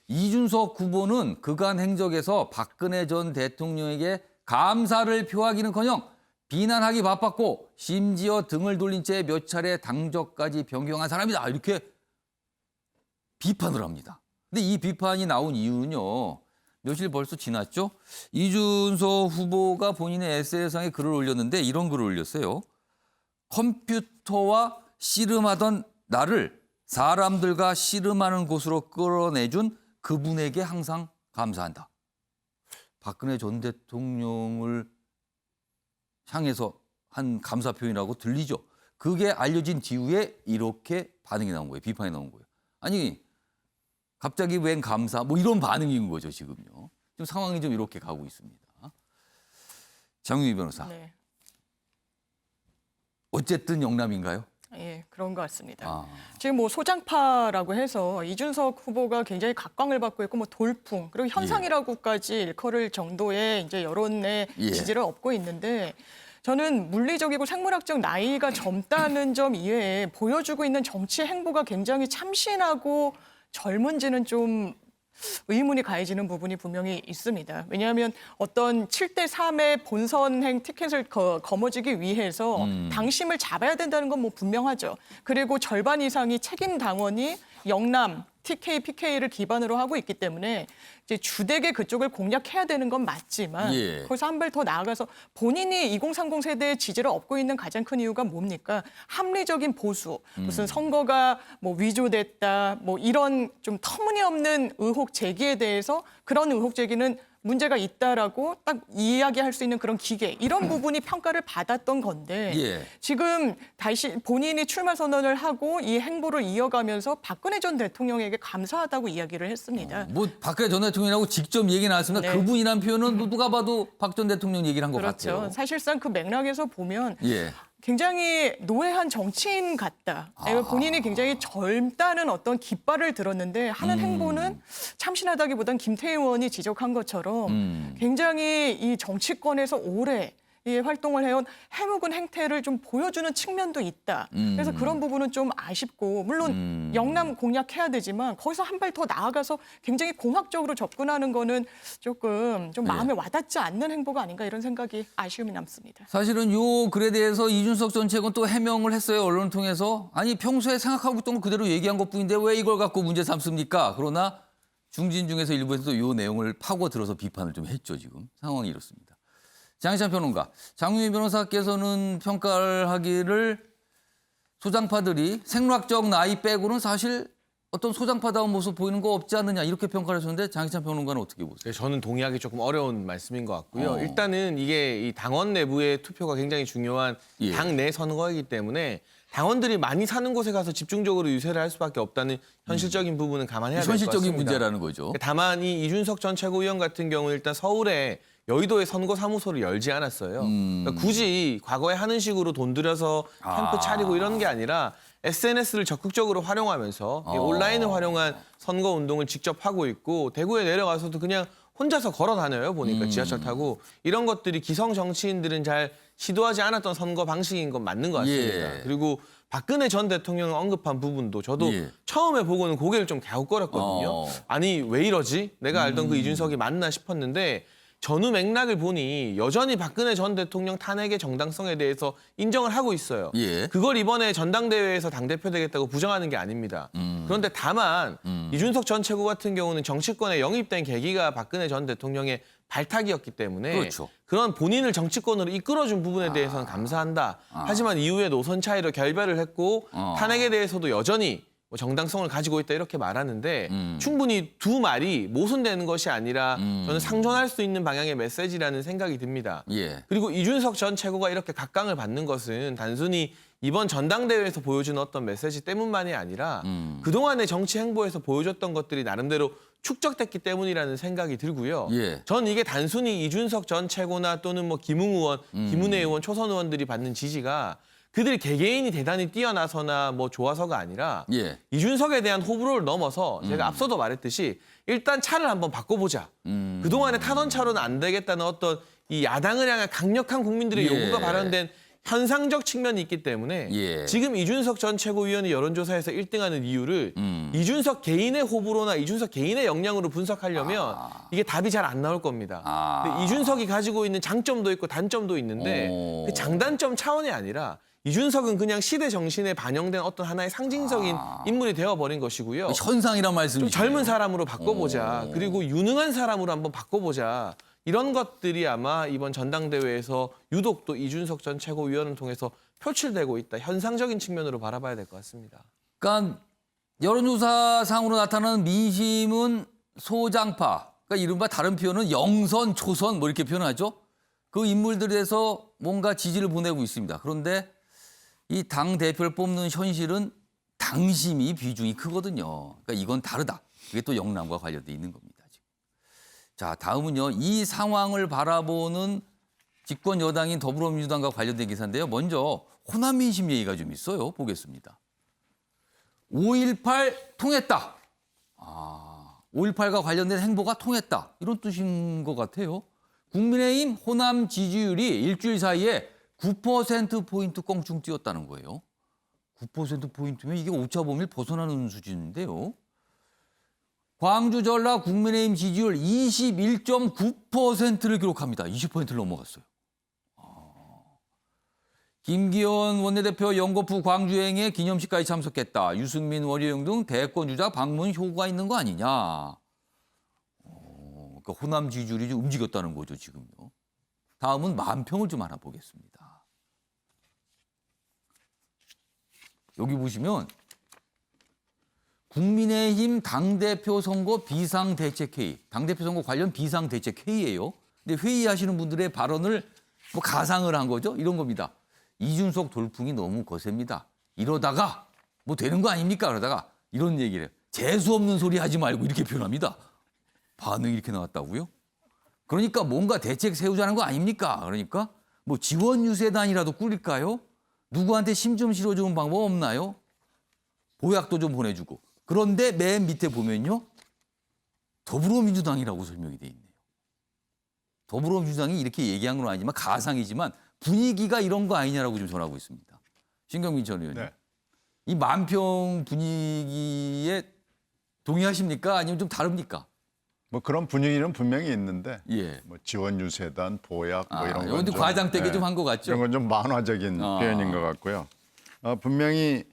이준석 후보는 그간 행적에서 박근혜 전 대통령에게 감사를 표하기는커녕 비난하기 바빴고 심지어 등을 돌린 채 몇 차례 당적까지 변경한 사람이다. 이렇게 비판을 합니다. 근데 이 비판이 나온 이유는요. 며칠 벌써 지났죠. 이준석 후보가 본인의 SNS상에 글을 올렸는데 이런 글을 올렸어요. 컴퓨터와 씨름하던 나를 사람들과 씨름하는 곳으로 끌어내준 그분에게 항상 감사한다. 박근혜 전 대통령을 향해서 한 감사 표현이라고 들리죠. 그게 알려진 뒤에 이렇게 반응이 나온 거예요. 비판이 나온 거예요. 아니 갑자기 웬 감사 뭐 이런 반응인 거죠. 지금요. 지금 상황이 좀 이렇게 가고 있습니다. 장유희 변호사. 네. 어쨌든 영남인가요? 예, 그런 것 같습니다. 아. 지금 뭐 소장파라고 해서 이준석 후보가 굉장히 각광을 받고 있고 뭐 돌풍 그리고 현상이라고까지 일컬을 정도의 이제 여론의 예. 지지를 얻고 있는데 저는 물리적이고 생물학적 나이가 젊다는 점 이외에 보여주고 있는 정치 행보가 굉장히 참신하고 젊은지는 좀 의문이 가해지는 부분이 분명히 있습니다. 왜냐하면 어떤 7대3의 본선행 티켓을 거머쥐기 위해서 당심을 잡아야 된다는 건 뭐 분명하죠. 그리고 절반 이상이 책임 당원이 영남, TK, PK를 기반으로 하고 있기 때문에 이제 주되게 그쪽을 공략해야 되는 건 맞지만 예. 거기서 한 발 더 나아가서 본인이 2030 세대의 지지를 얻고 있는 가장 큰 이유가 뭡니까? 합리적인 보수, 무슨 선거가 뭐 위조됐다, 뭐 이런 좀 터무니없는 의혹 제기에 대해서 그런 의혹 제기는 문제가 있다라고 딱 이야기할 수 있는 그런 기계 이런 부분이 평가를 받았던 건데 예. 지금 다시 본인이 출마 선언을 하고 이 행보를 이어가면서 박근혜 전 대통령에게 감사하다고 이야기를 했습니다. 뭐 박근혜 전 대통령이라고 직접 얘기 나왔습니다. 네. 그분이란 표현은 누가 봐도 박 전 대통령 얘기를 한 것 그렇죠. 같아요. 사실상 그 맥락에서 보면 예. 굉장히 노회한 정치인 같다. 본인이 굉장히 젊다는 어떤 깃발을 들었는데 하는 행보는 참신하다기보단 김태희 의원이 지적한 것처럼 굉장히 이 정치권에서 오래 이 활동을 해온 해묵은 행태를 좀 보여주는 측면도 있다. 그래서 그런 부분은 좀 아쉽고 물론 영남 공략해야 되지만 거기서 한 발 더 나아가서 굉장히 공학적으로 접근하는 거는 조금 좀 마음에 와닿지 않는 행보가 아닌가 이런 생각이 아쉬움이 남습니다. 사실은 요 글에 대해서 이준석 전 최고는 또 해명을 했어요. 언론을 통해서. 아니 평소에 생각하고 있던 거 그대로 얘기한 것뿐인데 왜 이걸 갖고 문제 삼습니까? 그러나 중진 중에서 일부에서도 요 내용을 파고들어서 비판을 좀 했죠. 지금 상황이 이렇습니다. 장희찬 평론가, 장유희 변호사께서는 평가를 하기를 소장파들이 생물학적 나이 빼고는 사실 어떤 소장파다운 모습 보이는 거 없지 않느냐 이렇게 평가를 하셨는데 장희찬 평론가는 어떻게 보세요? 네, 저는 동의하기 조금 어려운 말씀인 것 같고요. 어. 일단은 이게 이 당원 내부의 투표가 굉장히 중요한 예. 당내 선거이기 때문에 당원들이 많이 사는 곳에 가서 집중적으로 유세를 할 수밖에 없다는 현실적인 부분은 감안해야 될 것 같습니다. 현실적인 문제라는 거죠. 다만 이 이준석 전 최고위원 같은 경우는 일단 서울에 여의도에 선거 사무소를 열지 않았어요. 그러니까 굳이 과거에 하는 식으로 돈 들여서 캠프 차리고 이런 게 아니라 SNS를 적극적으로 활용하면서 이 온라인을 활용한 선거 운동을 직접 하고 있고 대구에 내려가서도 그냥 혼자서 걸어 다녀요. 보니까 지하철 타고 이런 것들이 기성 정치인들은 잘 시도하지 않았던 선거 방식인 건 맞는 것 같습니다. 예. 그리고 박근혜 전 대통령을 언급한 부분도 저도 예. 처음에 보고는 고개를 좀 갸웃거렸거든요. 아니 왜 이러지? 내가 알던 그 이준석이 맞나 싶었는데 전후 맥락을 보니 여전히 박근혜 전 대통령 탄핵의 정당성에 대해서 인정을 하고 있어요. 예. 그걸 이번에 전당대회에서 당대표 되겠다고 부정하는 게 아닙니다. 그런데 다만 이준석 전 최고 같은 경우는 정치권에 영입된 계기가 박근혜 전 대통령의 발탁이었기 때문에 그렇죠. 그런 본인을 정치권으로 이끌어준 부분에 대해서는 감사한다. 하지만 이후에 노선 차이로 결별을 했고 탄핵에 대해서도 여전히 뭐 정당성을 가지고 있다 이렇게 말하는데 충분히 두 말이 모순되는 것이 아니라 저는 상존할 수 있는 방향의 메시지라는 생각이 듭니다. 예. 그리고 이준석 전 최고가 이렇게 각광을 받는 것은 단순히 이번 전당대회에서 보여준 어떤 메시지 때문만이 아니라 그동안의 정치 행보에서 보여줬던 것들이 나름대로 축적됐기 때문이라는 생각이 들고요. 예. 전 이게 단순히 이준석 전 최고나 또는 뭐 김웅 의원, 김은혜 의원, 초선 의원들이 받는 지지가 그들 개개인이 대단히 뛰어나서나 뭐 좋아서가 아니라 예. 이준석에 대한 호불호를 넘어서 제가 앞서도 말했듯이 일단 차를 한번 바꿔보자. 그동안에 타던 차로는 안 되겠다는 어떤 이 야당을 향한 강력한 국민들의 예. 요구가 발현된 현상적 측면이 있기 때문에 예. 지금 이준석 전 최고위원이 여론조사에서 1등하는 이유를 이준석 개인의 호불호나 이준석 개인의 역량으로 분석하려면 이게 답이 잘 안 나올 겁니다. 근데 이준석이 가지고 있는 장점도 있고 단점도 있는데 그 장단점 차원이 아니라 이준석은 그냥 시대 정신에 반영된 어떤 하나의 상징적인 인물이 되어버린 것이고요. 현상이란 말씀이죠. 좀 젊은 사람으로 바꿔보자. 그리고 유능한 사람으로 한번 바꿔보자. 이런 것들이 아마 이번 전당대회에서 유독 또 이준석 전 최고위원을 통해서 표출되고 있다. 현상적인 측면으로 바라봐야 될 것 같습니다. 그러니까 여론조사상으로 나타나는 민심은 소장파, 그러니까 이른바 다른 표현은 영선, 초선 뭐 이렇게 표현하죠. 그 인물들에서 뭔가 지지를 보내고 있습니다. 그런데 이 당 대표를 뽑는 현실은 당심이 비중이 크거든요. 그러니까 이건 다르다. 이게 또 영남과 관련돼 있는 겁니다. 지금. 자, 다음은요. 이 상황을 바라보는 집권 여당인 더불어민주당과 관련된 기사인데요. 먼저 호남 민심 얘기가 좀 있어요. 보겠습니다. 5.18 통했다. 5.18과 관련된 행보가 통했다. 이런 뜻인 것 같아요. 국민의힘 호남 지지율이 일주일 사이에 9%포인트 껑충 뛰었다는 거예요. 9%포인트면 이게 오차범위를 벗어나는 수준인데요. 광주 전라 국민의힘 지지율 21.9%를 기록합니다. 20%를 넘어갔어요. 김기현 원내대표 연거푸 광주행에 기념식까지 참석했다. 유승민, 원효영 등 대권 주자 방문 효과가 있는 거 아니냐. 그러니까 호남 지지율이 좀 움직였다는 거죠, 지금요. 다음은 만평을 좀 알아보겠습니다. 여기 보시면 국민의힘 당대표 선거 비상대책회의, 당대표 선거 관련 비상대책회의예요. 근데 회의하시는 분들의 발언을 뭐 가상을 한 거죠. 이런 겁니다. 이준석 돌풍이 너무 거셉니다. 이러다가 뭐 되는 거 아닙니까? 그러다가 이런 얘기를 해요. 재수 없는 소리 하지 말고 이렇게 표현합니다. 반응이 이렇게 나왔다고요? 그러니까 뭔가 대책 세우자는 거 아닙니까? 그러니까 뭐 지원 유세단이라도 꾸릴까요? 누구한테 힘 좀 실어주는 방법 없나요? 보약도 좀 보내주고. 그런데 맨 밑에 보면요. 더불어민주당이라고 설명이 돼 있네요. 더불어민주당이 이렇게 얘기한 건 아니지만 가상이지만 분위기가 이런 거 아니냐라고 좀 전하고 있습니다. 신경민 전 의원님. 네. 이 만평 분위기에 동의하십니까? 아니면 좀 다릅니까? 뭐 그런 분위기는 분명히 있는데 예. 뭐 지원 유세단, 보약 뭐 이런 이건 좀 과장되게 좀 한 것 같죠? 이런 건 좀 만화적인 표현인 것 같고요. 분명히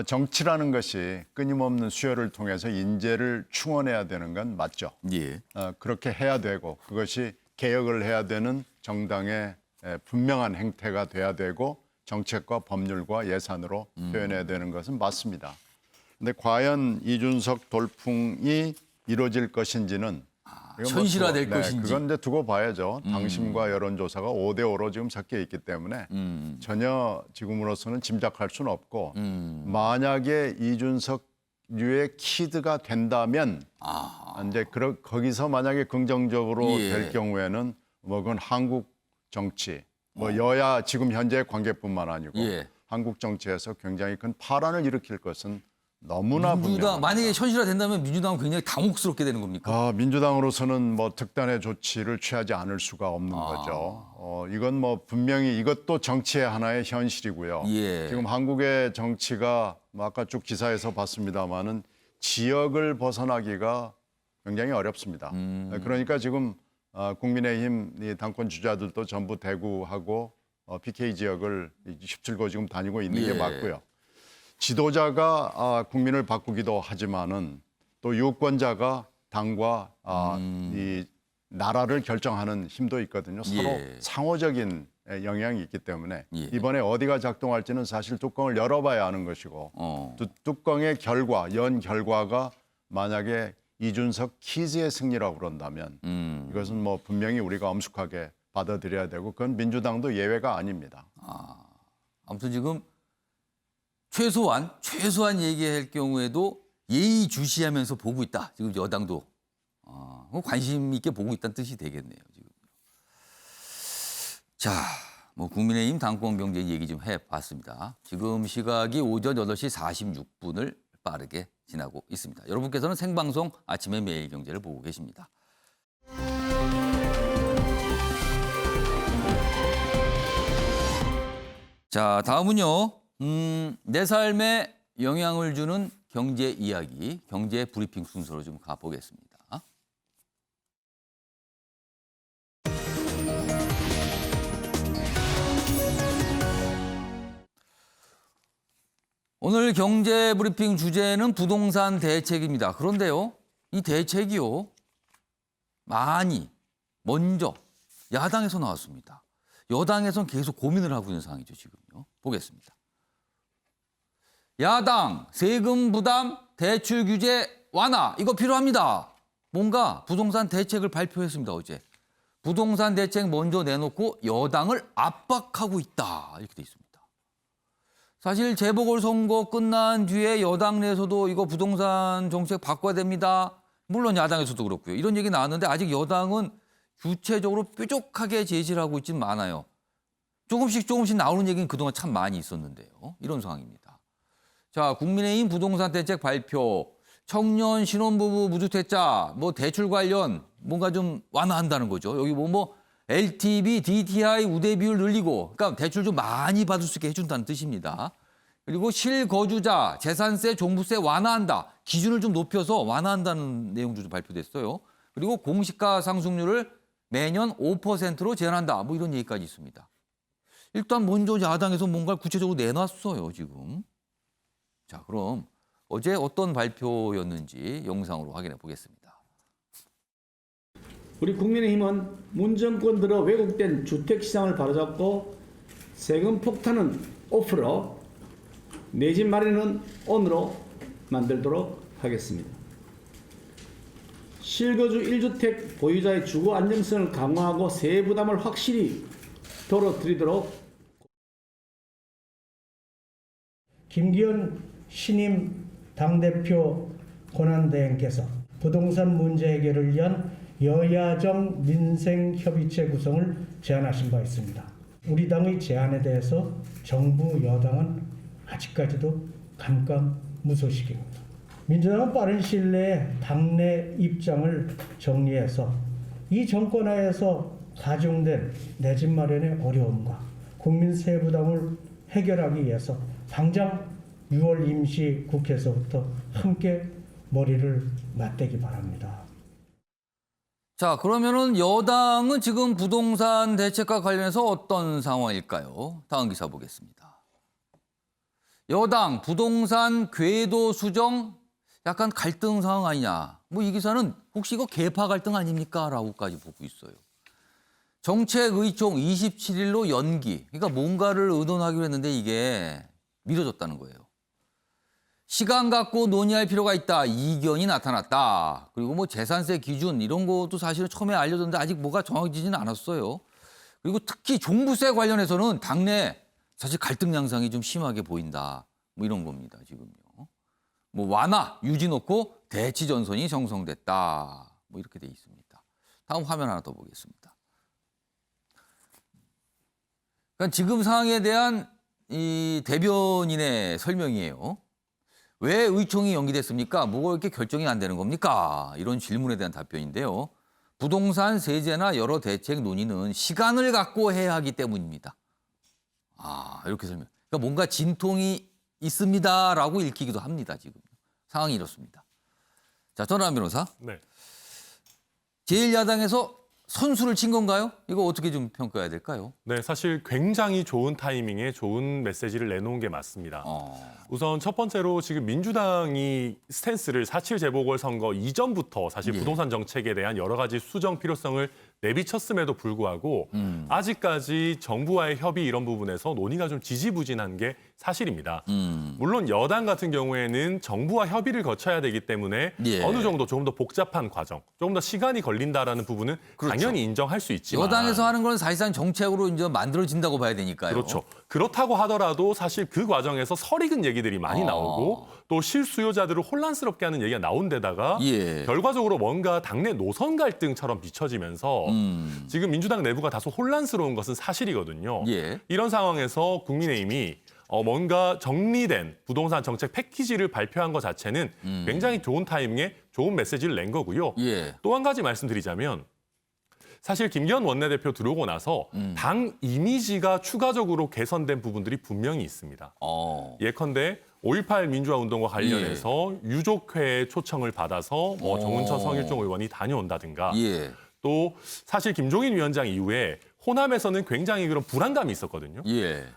정치라는 것이 끊임없는 수혈을 통해서 인재를 충원해야 되는 건 맞죠. 예. 그렇게 해야 되고 그것이 개혁을 해야 되는 정당의 분명한 행태가 돼야 되고 정책과 법률과 예산으로 표현해야 되는 것은 맞습니다. 근데 과연 이준석 돌풍이 이루어질 것인지는 이건 뭐 현실화될 것인지. 그건 이제 두고 봐야죠. 당심과 여론조사가 5대5로 지금 섞여 있기 때문에 전혀 지금으로서는 짐작할 수는 없고 만약에 이준석류의 키드가 된다면 이제 거기서 만약에 긍정적으로 예. 될 경우에는 뭐 그건 한국 정치, 뭐 여야 지금 현재 관계뿐만 아니고 예. 한국 정치에서 굉장히 큰 파란을 일으킬 것은 너무나 민주당 분명합니다. 만약에 현실화된다면 민주당은 굉장히 당혹스럽게 되는 겁니까? 민주당으로서는 뭐 특단의 조치를 취하지 않을 수가 없는 거죠. 이건 뭐 분명히 이것도 정치의 하나의 현실이고요. 예. 지금 한국의 정치가 뭐 아까 쭉 기사에서 봤습니다마는 지역을 벗어나기가 굉장히 어렵습니다. 그러니까 지금 국민의힘 이 당권 주자들도 전부 대구하고 PK 지역을 휩쓸고 지금 다니고 있는 예. 게 맞고요. 지도자가 국민을 바꾸기도 하지만은 또 유권자가 당과 이 나라를 결정하는 힘도 있거든요. 서로 예. 상호적인 영향이 있기 때문에 예. 이번에 어디가 작동할지는 사실 뚜껑을 열어봐야 하는 것이고 뚜껑의 결과, 연 결과가 만약에 이준석 키즈의 승리라고 그런다면 이것은 뭐 분명히 우리가 엄숙하게 받아들여야 되고 그건 민주당도 예외가 아닙니다. 아무튼 지금 최소한 얘기할 경우에도 예의주시하면서 보고 있다. 지금 여당도 관심 있게 보고 있다는 뜻이 되겠네요. 지금. 자, 뭐 국민의힘 당권 경제 얘기 좀 해봤습니다. 지금 시각이 오전 8시 46분을 빠르게 지나고 있습니다. 여러분께서는 생방송 아침의 매일경제를 보고 계십니다. 자, 다음은요. 내 삶에 영향을 주는 경제 이야기, 경제 브리핑 순서로 좀 가보겠습니다. 오늘 경제 브리핑 주제는 부동산 대책입니다. 그런데요, 이 대책이요, 먼저 야당에서 나왔습니다. 여당에서는 계속 고민을 하고 있는 상황이죠, 지금요. 보겠습니다. 야당, 세금 부담, 대출 규제 완화, 이거 필요합니다. 뭔가 부동산 대책을 발표했습니다, 어제. 부동산 대책 먼저 내놓고 여당을 압박하고 있다, 이렇게 돼 있습니다. 사실 재보궐선거 끝난 뒤에 여당 내에서도 이거 부동산 정책 바꿔야 됩니다. 물론 야당에서도 그렇고요. 이런 얘기 나왔는데 아직 여당은 구체적으로 뾰족하게 제시를 하고 있지는 않아요. 조금씩 나오는 얘기는 그동안 참 많이 있었는데요. 이런 상황입니다. 자, 국민의힘 부동산 대책 발표, 청년 신혼부부 무주택자, 뭐 대출 관련 뭔가 좀 완화한다는 거죠. 여기 뭐 LTV, DTI 우대 비율 늘리고, 그러니까 대출 좀 많이 받을 수 있게 해준다는 뜻입니다. 그리고 실거주자 재산세, 종부세 완화한다. 기준을 좀 높여서 완화한다는 내용도 좀 발표됐어요. 그리고 공시가 상승률을 매년 5%로 제한한다. 뭐 이런 얘기까지 있습니다. 일단 먼저 야당에서 뭔가를 구체적으로 내놨어요, 지금. 자, 그럼 어제 어떤 발표였는지 영상으로 확인해 보겠습니다. 우리 국민의힘은 문정권 들어 왜곡된 주택시장을 바로잡고 세금 폭탄은 오프로 내 집 마련은 온으로 만들도록 하겠습니다. 실거주 1주택 보유자의 주거 안정성을 강화하고 세액 부담을 확실히 덜어드리도록. 김기현 신임 당대표 권한대행께서 부동산 문제 해결을 위한 여야정 민생협의체 구성을 제안하신 바 있습니다. 우리 당의 제안에 대해서 정부 여당은 아직까지도 감감무소식입니다. 민주당은 빠른 시일 내에 당내 입장을 정리해서 이 정권 하에서 가중된 내 집 마련의 어려움과 국민 세부 부담을 해결하기 위해서 당장 6월 임시 국회에서부터 함께 머리를 맞대기 바랍니다. 자, 그러면은 여당은 지금 부동산 대책과 관련해서 어떤 상황일까요? 다음 기사 보겠습니다. 여당 부동산 궤도 수정 약간 갈등 상황 아니냐. 뭐 이 기사는 혹시 이거 계파 갈등 아닙니까? 라고까지 보고 있어요. 정책의총 27일로 연기. 그러니까 뭔가를 의논하기로 했는데 이게 미뤄졌다는 거예요. 시간 갖고 논의할 필요가 있다. 이견이 나타났다. 그리고 뭐 재산세 기준 이런 것도 사실은 처음에 알려졌는데 아직 뭐가 정해지지는 않았어요. 그리고 특히 종부세 관련해서는 당내 사실 갈등 양상이 좀 심하게 보인다. 뭐 이런 겁니다, 지금요. 뭐 완화, 유지 놓고 대치 전선이 형성됐다. 뭐 이렇게 돼 있습니다. 다음 화면 하나 더 보겠습니다. 그러니까 지금 상황에 대한 이 대변인의 설명이에요. 왜 의총이 연기됐습니까? 뭐가 이렇게 결정이 안 되는 겁니까? 이런 질문에 대한 답변인데요. 부동산 세제나 여러 대책 논의는 시간을 갖고 해야 하기 때문입니다. 이렇게 설명. 그러니까 뭔가 진통이 있습니다라고 읽히기도 합니다. 지금 상황이 이렇습니다. 자, 전하람 변호사. 네. 제1야당에서 선수를 친 건가요? 이거 어떻게 좀 평가해야 될까요? 네, 사실 굉장히 좋은 타이밍에 좋은 메시지를 내놓은 게 맞습니다. 우선 첫 번째로 지금 민주당이 스탠스를 4.7 재보궐선거 이전부터 사실 부동산 정책에 대한 여러 가지 수정 필요성을 내비쳤음에도 불구하고 아직까지 정부와의 협의 이런 부분에서 논의가 좀 지지부진한 게 사실입니다. 물론 여당 같은 경우에는 정부와 협의를 거쳐야 되기 때문에 어느 정도 조금 더 복잡한 과정, 조금 더 시간이 걸린다라는 부분은 당연히 인정할 수 있지만 여당에서 하는 건 사실상 정책으로 이제 만들어진다고 봐야 되니까요. 그렇죠. 그렇다고 하더라도 사실 그 과정에서 설익은 얘기들이 많이 나오고 또 실수요자들을 혼란스럽게 하는 얘기가 나온 데다가 결과적으로 뭔가 당내 노선 갈등처럼 비춰지면서 지금 민주당 내부가 다소 혼란스러운 것은 사실이거든요. 이런 상황에서 국민의힘이 뭔가 정리된 부동산 정책 패키지를 발표한 것 자체는 굉장히 좋은 타이밍에 좋은 메시지를 낸 거고요. 또 한 가지 말씀드리자면 사실 김기현 원내대표 들어오고 나서 당 이미지가 추가적으로 개선된 부분들이 분명히 있습니다. 예컨대 5.18 민주화 운동과 관련해서 유족회의 초청을 받아서 뭐 정운천 성일종 의원이 다녀온다든가 또 사실 김종인 위원장 이후에 호남에서는 굉장히 그런 불안감이 있었거든요.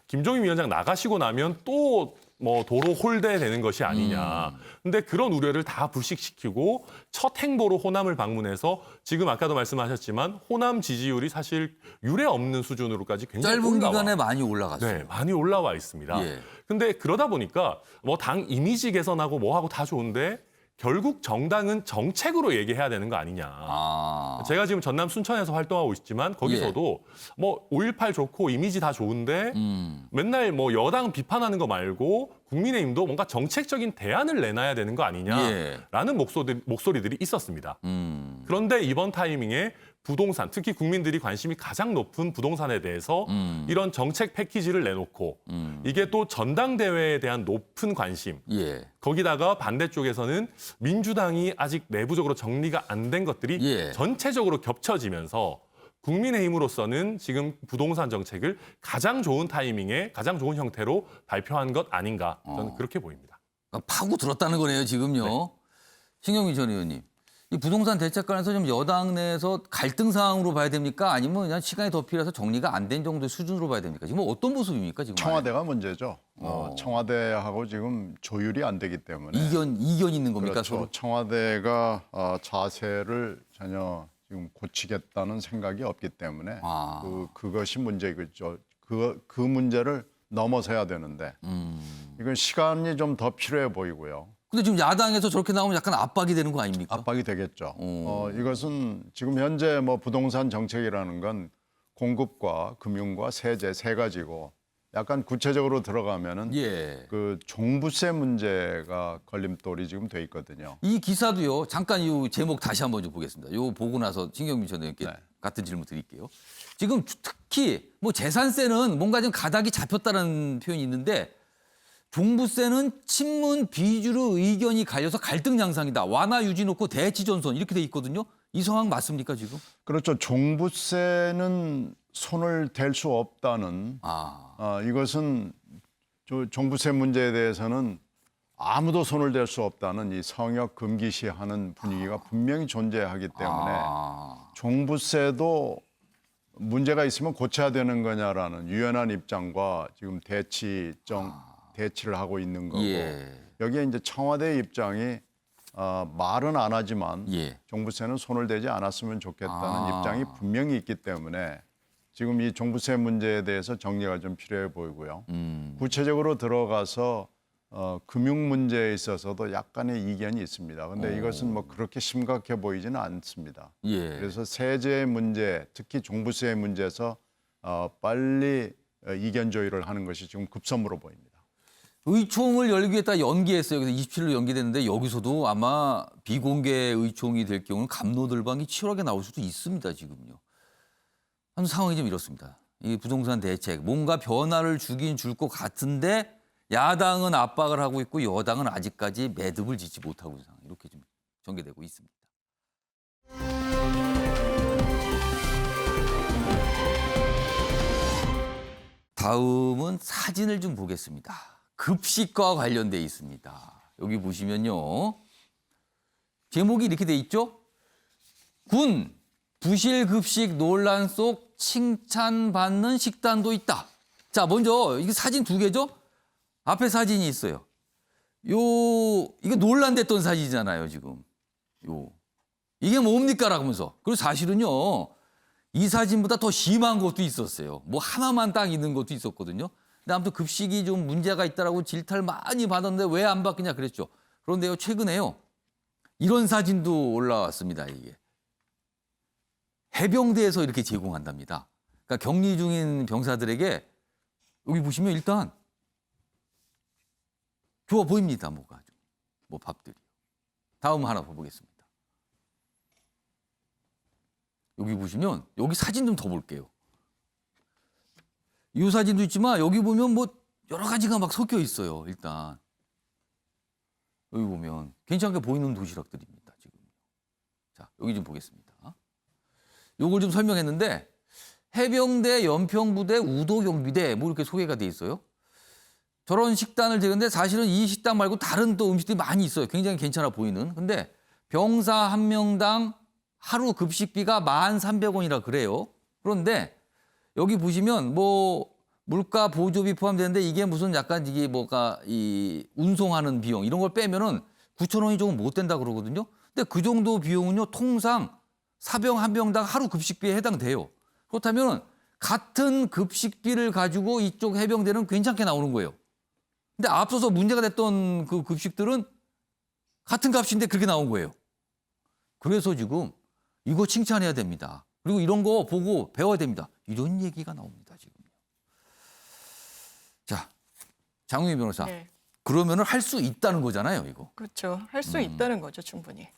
김종인 위원장 나가시고 나면 또 뭐 도로 홀대되는 것이 아니냐. 근데 그런 우려를 다 불식시키고 첫 행보로 호남을 방문해서 지금 아까도 말씀하셨지만 호남 지지율이 사실 유례 없는 수준으로까지 굉장히 짧은 기간에 많이 올라갔어요. 네, 많이 올라와 있습니다. 근데 그러다 보니까 뭐 당 이미지 개선하고 뭐하고 다 좋은데 결국 정당은 정책으로 얘기해야 되는 거 아니냐. 제가 지금 전남 순천에서 활동하고 있지만 거기서도 뭐 5.18 좋고 이미지 다 좋은데 맨날 뭐 여당 비판하는 거 말고 국민의힘도 뭔가 정책적인 대안을 내놔야 되는 거 아니냐라는 목소리들이 있었습니다. 그런데 이번 타이밍에 부동산, 특히 국민들이 관심이 가장 높은 부동산에 대해서 이런 정책 패키지를 내놓고 이게 또 전당대회에 대한 높은 관심, 거기다가 반대쪽에서는 민주당이 아직 내부적으로 정리가 안 된 것들이 전체적으로 겹쳐지면서 국민의힘으로서는 지금 부동산 정책을 가장 좋은 타이밍에 가장 좋은 형태로 발표한 것 아닌가 저는 그렇게 보입니다. 파고 들었다는 거네요, 지금요. 신경민 전 의원님. 이 부동산 대책 관련해서 좀 여당 내에서 갈등 상황으로 봐야 됩니까? 아니면 그냥 시간이 더 필요해서 정리가 안 된 정도의 수준으로 봐야 됩니까? 지금 어떤 모습입니까? 지금 청와대가 문제죠. 청와대하고 지금 조율이 안 되기 때문에 이견 있는 겁니까? 그렇죠. 서로? 청와대가 자세를 전혀 지금 고치겠다는 생각이 없기 때문에 그것이 문제겠죠. 그 문제를 넘어서야 되는데 이건 시간이 좀 더 필요해 보이고요. 근데 지금 야당에서 저렇게 나오면 약간 압박이 되는 거 아닙니까? 압박이 되겠죠. 이것은 지금 현재 뭐 부동산 정책이라는 건 공급과 금융과 세제 세 가지고 약간 구체적으로 들어가면은 그 종부세 문제가 걸림돌이 지금 돼 있거든요. 이 기사도요. 잠깐 이 제목 다시 한번 좀 보겠습니다. 요 보고 나서 신경민 전 의원께 같은 질문 드릴게요. 지금 특히 뭐 재산세는 뭔가 좀 가닥이 잡혔다는 표현이 있는데 종부세는 친문 비주류 의견이 갈려서 갈등 양상이다. 완화 유지 놓고 대치 전선 이렇게 돼 있거든요. 이 상황 맞습니까 지금? 그렇죠. 종부세는 손을 댈 수 없다는 이것은 종부세 문제에 대해서는 아무도 손을 댈 수 없다는 이 성역 금기시하는 분위기가 분명히 존재하기 때문에 종부세도 문제가 있으면 고쳐야 되는 거냐라는 유연한 입장과 지금 대치를 하고 있는 거고 여기에 이제 청와대 입장이 말은 안 하지만 종부세는 손을 대지 않았으면 좋겠다는 입장이 분명히 있기 때문에 지금 이 종부세 문제에 대해서 정리가 좀 필요해 보이고요. 구체적으로 들어가서 금융 문제에 있어서도 약간의 이견이 있습니다. 그런데 이것은 뭐 그렇게 심각해 보이지는 않습니다. 예. 그래서 세제 문제, 특히 종부세 문제에서 빨리 이견 조율을 하는 것이 지금 급선무로 보입니다. 의총을 열기 위해 딱 연기했어요. 그래서 27일로 연기됐는데 여기서도 아마 비공개 의총이 될 경우는 갑로들방이 치열하게 나올 수도 있습니다. 지금요. 한 상황이 좀 이렇습니다. 이 부동산 대책 뭔가 변화를 주긴 줄 것 같은데 야당은 압박을 하고 있고 여당은 아직까지 매듭을 짓지 못하고 있는 상황. 이렇게 좀 전개되고 있습니다. 다음은 사진을 좀 보겠습니다. 급식과 관련돼 있습니다. 여기 보시면요. 제목이 이렇게 돼 있죠. 군 부실 급식 논란 속 칭찬받는 식단도 있다. 자, 먼저 이게 사진 2개죠. 앞에 사진이 있어요. 이게 논란됐던 사진이잖아요, 지금. 이게 뭡니까? 라면서. 그리고 사실은요, 이 사진보다 더 심한 것도 있었어요. 뭐 하나만 딱 있는 것도 있었거든요. 근데 아무튼 급식이 좀 문제가 있다라고 질타를 많이 받았는데 왜 안 바뀌냐 그랬죠. 그런데요, 최근에요, 이런 사진도 올라왔습니다, 이게. 해병대에서 이렇게 제공한답니다. 그러니까 격리 중인 병사들에게 여기 보시면 일단 좋아 보입니다, 뭐가 좀. 뭐 밥들이. 다음 하나 보겠습니다. 여기 보시면 여기 사진 좀 더 볼게요. 이 사진도 있지만 여기 보면 뭐 여러 가지가 막 섞여 있어요. 일단 여기 보면 괜찮게 보이는 도시락들입니다. 지금. 자, 여기 좀 보겠습니다. 요걸 좀 설명했는데 해병대, 연평부대, 우도경비대 뭐 이렇게 소개가 돼 있어요. 저런 식단을 되는데 사실은 이 식단 말고 다른 또 음식들이 많이 있어요. 굉장히 괜찮아 보이는. 근데 병사 한 명당 하루 급식비가 1,300원이라 그래요. 그런데 여기 보시면 뭐 물가 보조비 포함되는데 이게 무슨 약간 이게 뭐가 이 운송하는 비용 이런 걸 빼면은 9,000원이 조금 못 된다 그러거든요. 근데 그 정도 비용은요, 통상 사병 한 명당 하루 급식비에 해당돼요. 그렇다면 같은 급식비를 가지고 이쪽 해병대는 괜찮게 나오는 거예요. 근데 앞서서 문제가 됐던 그 급식들은 같은 값인데 그렇게 나온 거예요. 그래서 지금 이거 칭찬해야 됩니다. 그리고 이런 거 보고 배워야 됩니다. 이런 얘기가 나옵니다, 지금. 자, 장우희 변호사. 네. 그러면은 할 수 있다는 거잖아요, 이거. 그렇죠. 할 수 있다는 거죠, 충분히.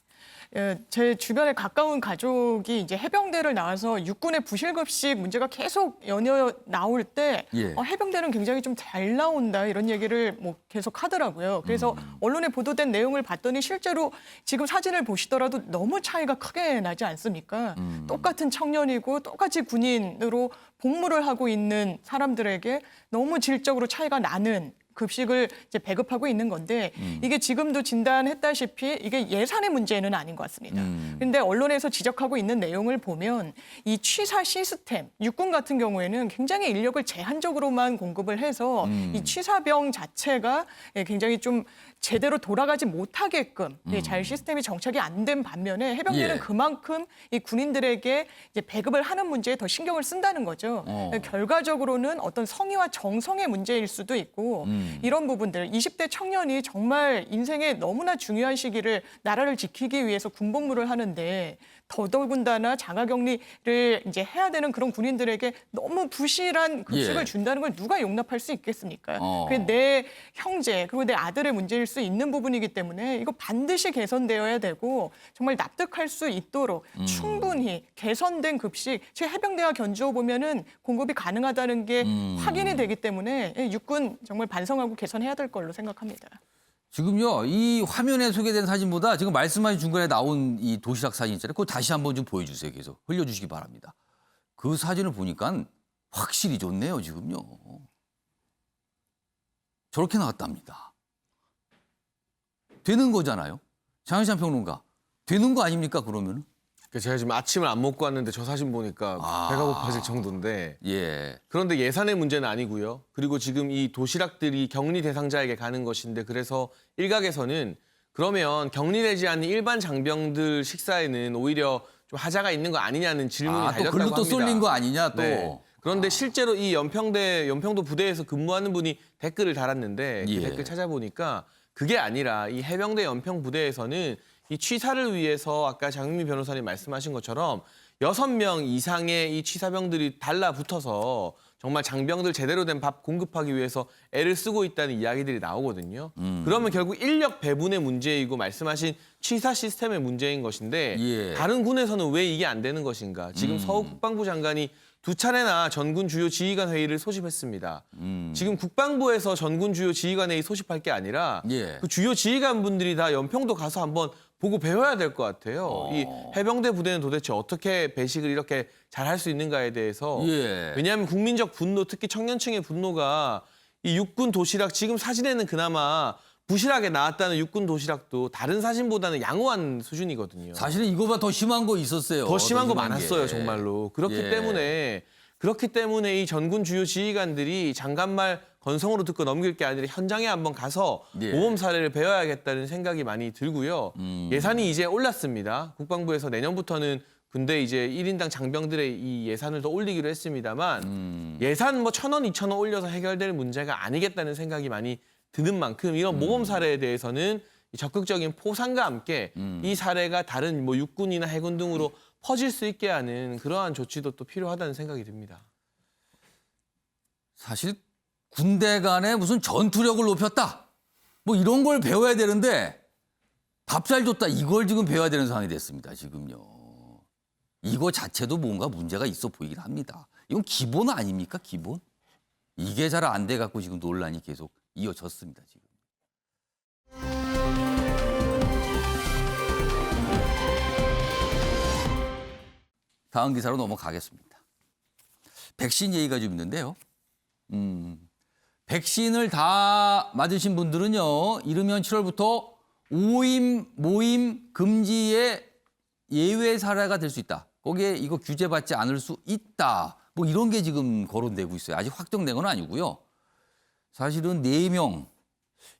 제 주변에 가까운 가족이 이제 해병대를 나와서 육군의 부실급식 문제가 계속 연이어 나올 때 해병대는 굉장히 좀 잘 나온다 이런 얘기를 뭐 계속 하더라고요. 그래서 언론에 보도된 내용을 봤더니 실제로 지금 사진을 보시더라도 너무 차이가 크게 나지 않습니까? 똑같은 청년이고 똑같이 군인으로 복무를 하고 있는 사람들에게 너무 질적으로 차이가 나는 급식을 이제 배급하고 있는 건데 이게 지금도 진단했다시피 이게 예산의 문제는 아닌 것 같습니다. 그런데 언론에서 지적하고 있는 내용을 보면 이 취사 시스템, 육군 같은 경우에는 굉장히 인력을 제한적으로만 공급을 해서 이 취사병 자체가 굉장히 좀 제대로 돌아가지 못하게끔 잘 시스템이 정착이 안 된 반면에 해병대는 그만큼 이 군인들에게 이제 배급을 하는 문제에 더 신경을 쓴다는 거죠. 결과적으로는 어떤 성의와 정성의 문제일 수도 있고 이런 부분들 20대 청년이 정말 인생의 너무나 중요한 시기를 나라를 지키기 위해서 군복무를 하는데 더더군다나 자가격리를 이제 해야 되는 그런 군인들에게 너무 부실한 급식을 준다는 걸 누가 용납할 수 있겠습니까? 그게 내 형제 그리고 내 아들의 문제일 수 있는 부분이기 때문에 이거 반드시 개선되어야 되고 정말 납득할 수 있도록 충분히 개선된 급식, 제 해병대와 견주어 보면은 공급이 가능하다는 게 확인이 되기 때문에 육군 정말 반성하고 개선해야 될 걸로 생각합니다. 지금요, 이 화면에 소개된 사진보다 지금 말씀하신 중간에 나온 이 도시락 사진 있잖아요. 그거 다시 한번 좀 보여주세요. 계속 흘려주시기 바랍니다. 그 사진을 보니까 확실히 좋네요, 지금요. 저렇게 나왔답니다. 되는 거잖아요. 장혜찬 평론가. 되는 거 아닙니까, 그러면은? 제가 지금 아침을 안 먹고 왔는데 저 사진 보니까 배가 고파질 정도인데 그런데 예산의 문제는 아니고요. 그리고 지금 이 도시락들이 격리 대상자에게 가는 것인데 그래서 일각에서는 그러면 격리되지 않는 일반 장병들 식사에는 오히려 좀 하자가 있는 거 아니냐는 질문이 달렸다고 합니다. 글로 또 쏠린 거 아니냐 또. 그런데 실제로 이 연평도 부대에서 근무하는 분이 댓글을 달았는데 그 예. 댓글 찾아보니까 그게 아니라 이 해병대 연평 부대에서는 이 취사를 위해서 아까 장윤미 변호사님 말씀하신 것처럼 6명 이상의 이 취사병들이 달라붙어서 정말 장병들 제대로 된 밥 공급하기 위해서 애를 쓰고 있다는 이야기들이 나오거든요. 그러면 결국 인력 배분의 문제이고 말씀하신 취사 시스템의 문제인 것인데 예. 다른 군에서는 왜 이게 안 되는 것인가? 지금 서욱 국방부 장관이 2차례나 전군 주요 지휘관 회의를 소집했습니다. 지금 국방부에서 전군 주요 지휘관 회의 소집할 게 아니라 예. 그 주요 지휘관 분들이 다 연평도 가서 한번 보고 배워야 될 것 같아요. 이 해병대 부대는 도대체 어떻게 배식을 이렇게 잘 할 수 있는가에 대해서. 예. 왜냐하면 국민적 분노, 특히 청년층의 분노가 이 육군 도시락, 지금 사진에는 그나마 부실하게 나왔다는 육군 도시락도 다른 사진보다는 양호한 수준이거든요. 사실은 이거보다 더 심한 거 있었어요. 더 심한 거 게. 많았어요, 정말로. 그렇기 예. 때문에 이 전군 주요 지휘관들이 장관말 건성으로 듣고 넘길 게 아니라 현장에 한번 가서 예. 모범 사례를 배워야겠다는 생각이 많이 들고요. 예산이 이제 올랐습니다. 국방부에서 내년부터는 군대 이제 1인당 장병들의 이 예산을 더 올리기로 했습니다만 예산 뭐 1,000원, 2,000원 올려서 해결될 문제가 아니겠다는 생각이 많이 드는 만큼 이런 모범 사례에 대해서는 적극적인 포상과 함께 이 사례가 다른 뭐 육군이나 해군 등으로 퍼질 수 있게 하는 그러한 조치도 또 필요하다는 생각이 듭니다. 사실 군대 간에 무슨 전투력을 높였다. 뭐 이런 걸 배워야 되는데 밥살 줬다. 이걸 지금 배워야 되는 상황이 됐습니다. 지금요. 이거 자체도 뭔가 문제가 있어 보이긴 합니다. 이건 기본 아닙니까? 기본? 이게 잘 안 돼 갖고 지금 논란이 계속 이어졌습니다. 지금. 다음 기사로 넘어가겠습니다. 백신 얘기가 좀 있는데요. 백신을 다 맞으신 분들은요, 이르면 7월부터 5인 모임 금지의 예외 사례가 될 수 있다. 거기에 이거 규제받지 않을 수 있다. 뭐 이런 게 지금 거론되고 있어요. 아직 확정된 건 아니고요. 사실은 4명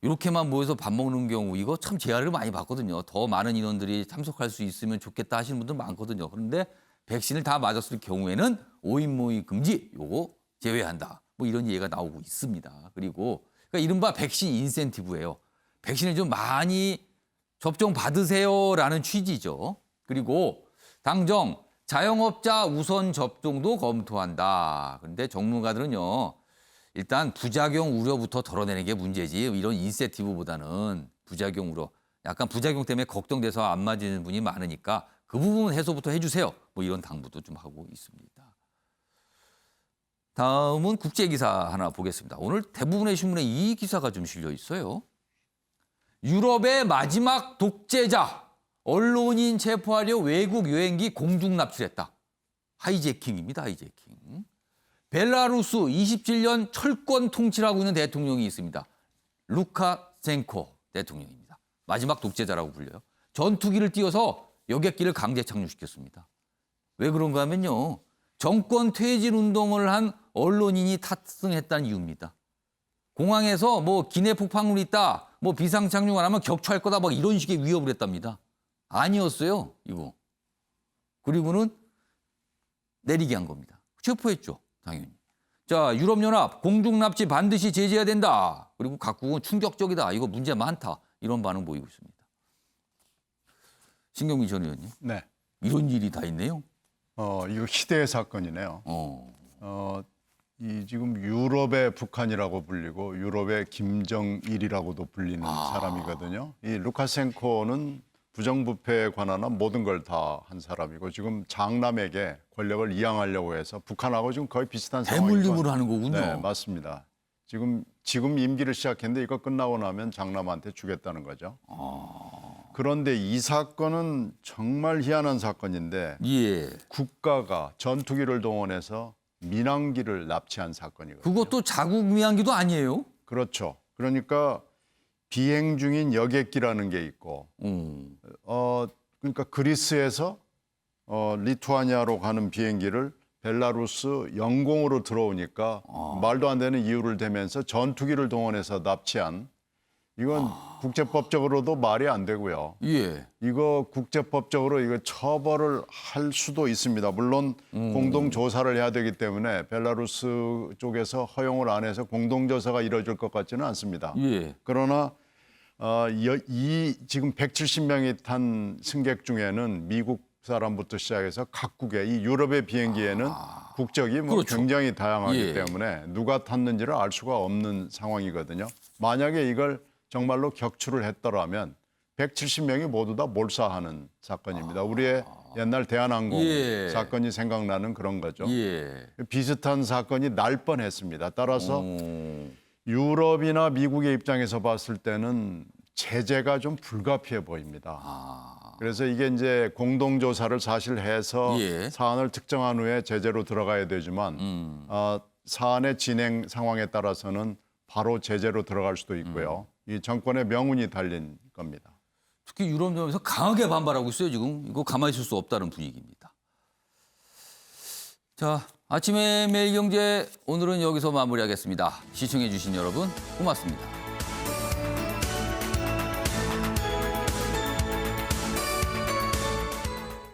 이렇게만 모여서 밥 먹는 경우 이거 참 제한을 많이 받거든요. 더 많은 인원들이 참석할 수 있으면 좋겠다 하시는 분들 많거든요. 그런데 백신을 다 맞았을 경우에는 5인 모임 금지 요거 제외한다. 뭐 이런 얘기가 나오고 있습니다. 그리고 그러니까 이른바 백신 인센티브예요. 백신을 좀 많이 접종 받으세요라는 취지죠. 그리고 당정 자영업자 우선 접종도 검토한다. 그런데 전문가들은요. 일단 부작용 우려부터 덜어내는 게 문제지 이런 인센티브보다는 부작용 우려. 약간 부작용 때문에 걱정돼서 안 맞는 분이 많으니까 그 부분 해소부터 해주세요. 뭐 이런 당부도 좀 하고 있습니다. 다음은 국제기사 하나 보겠습니다. 오늘 대부분의 신문에 이 기사가 좀 실려 있어요. 유럽의 마지막 독재자, 언론인 체포하려 외국 여행기 공중 납치했다. 하이제킹입니다. 하이제킹. 벨라루스 27년 철권 통치를 하고 있는 대통령이 있습니다. 루카셴코 대통령입니다. 마지막 독재자라고 불려요. 전투기를 띄워서 여객기를 강제 착륙시켰습니다. 왜 그런가 하면요. 정권 퇴진 운동을 한 언론인이 탑승했다는 이유입니다. 공항에서 뭐 기내 폭발물이 있다, 뭐 비상 착륙 안 하면 격추할 거다, 막 이런 식의 위협을 했답니다. 아니었어요, 이거. 그리고는 내리게 한 겁니다. 체포했죠, 당연히. 자, 유럽연합 공중납치 반드시 제재해야 된다. 그리고 각국은 충격적이다. 이거 문제 많다. 이런 반응 보이고 있습니다. 신경민 전 의원님. 네. 이런 일이 다 있네요. 이거 희대의 사건이네요. 이 지금 유럽의 북한이라고 불리고 유럽의 김정일이라고도 불리는 사람이거든요. 이 루카셴코는 부정부패에 관한 모든 걸 다 한 사람이고 지금 장남에게 권력을 이양하려고 해서 북한하고 지금 거의 비슷한 상황이고 대물림으로 하는 거군요. 네, 맞습니다. 지금 임기를 시작했는데 이거 끝나고 나면 장남한테 주겠다는 거죠. 그런데 이 사건은 정말 희한한 사건인데 예. 국가가 전투기를 동원해서 민항기를 납치한 사건이거든요. 그것도 자국 민항기도 아니에요? 그렇죠. 그러니까 비행 중인 여객기라는 게 있고, 그러니까 그리스에서 리투아니아로 가는 비행기를 벨라루스 영공으로 들어오니까 말도 안 되는 이유를 대면서 전투기를 동원해서 납치한 이건 국제법적으로도 말이 안 되고요. 예. 이거 국제법적으로 이거 처벌을 할 수도 있습니다. 물론 공동 조사를 해야 되기 때문에 벨라루스 쪽에서 허용을 안 해서 공동 조사가 이루어질 것 같지는 않습니다. 예. 그러나 이 지금 170명이 탄 승객 중에는 미국 사람부터 시작해서 각국의 이 유럽의 비행기에는 국적이 뭐 그렇죠. 굉장히 다양하기 예. 때문에 누가 탔는지를 알 수가 없는 상황이거든요. 만약에 이걸 정말로 격추를 했더라면 170명이 모두 다 몰사하는 사건입니다. 우리의 옛날 대한항공 예. 사건이 생각나는 그런 거죠. 예. 비슷한 사건이 날 뻔했습니다. 따라서 유럽이나 미국의 입장에서 봤을 때는 제재가 좀 불가피해 보입니다. 그래서 이게 이제 공동조사를 사실 해서 예. 사안을 특정한 후에 제재로 들어가야 되지만 사안의 진행 상황에 따라서는 바로 제재로 들어갈 수도 있고요. 이 정권의 명운이 달린 겁니다. 특히 유럽연합에서 강하게 반발하고 있어요, 지금. 이거 가만히 있을 수 없다는 분위기입니다. 자, 아침의 매일경제 오늘은 여기서 마무리하겠습니다. 시청해 주신 여러분 고맙습니다.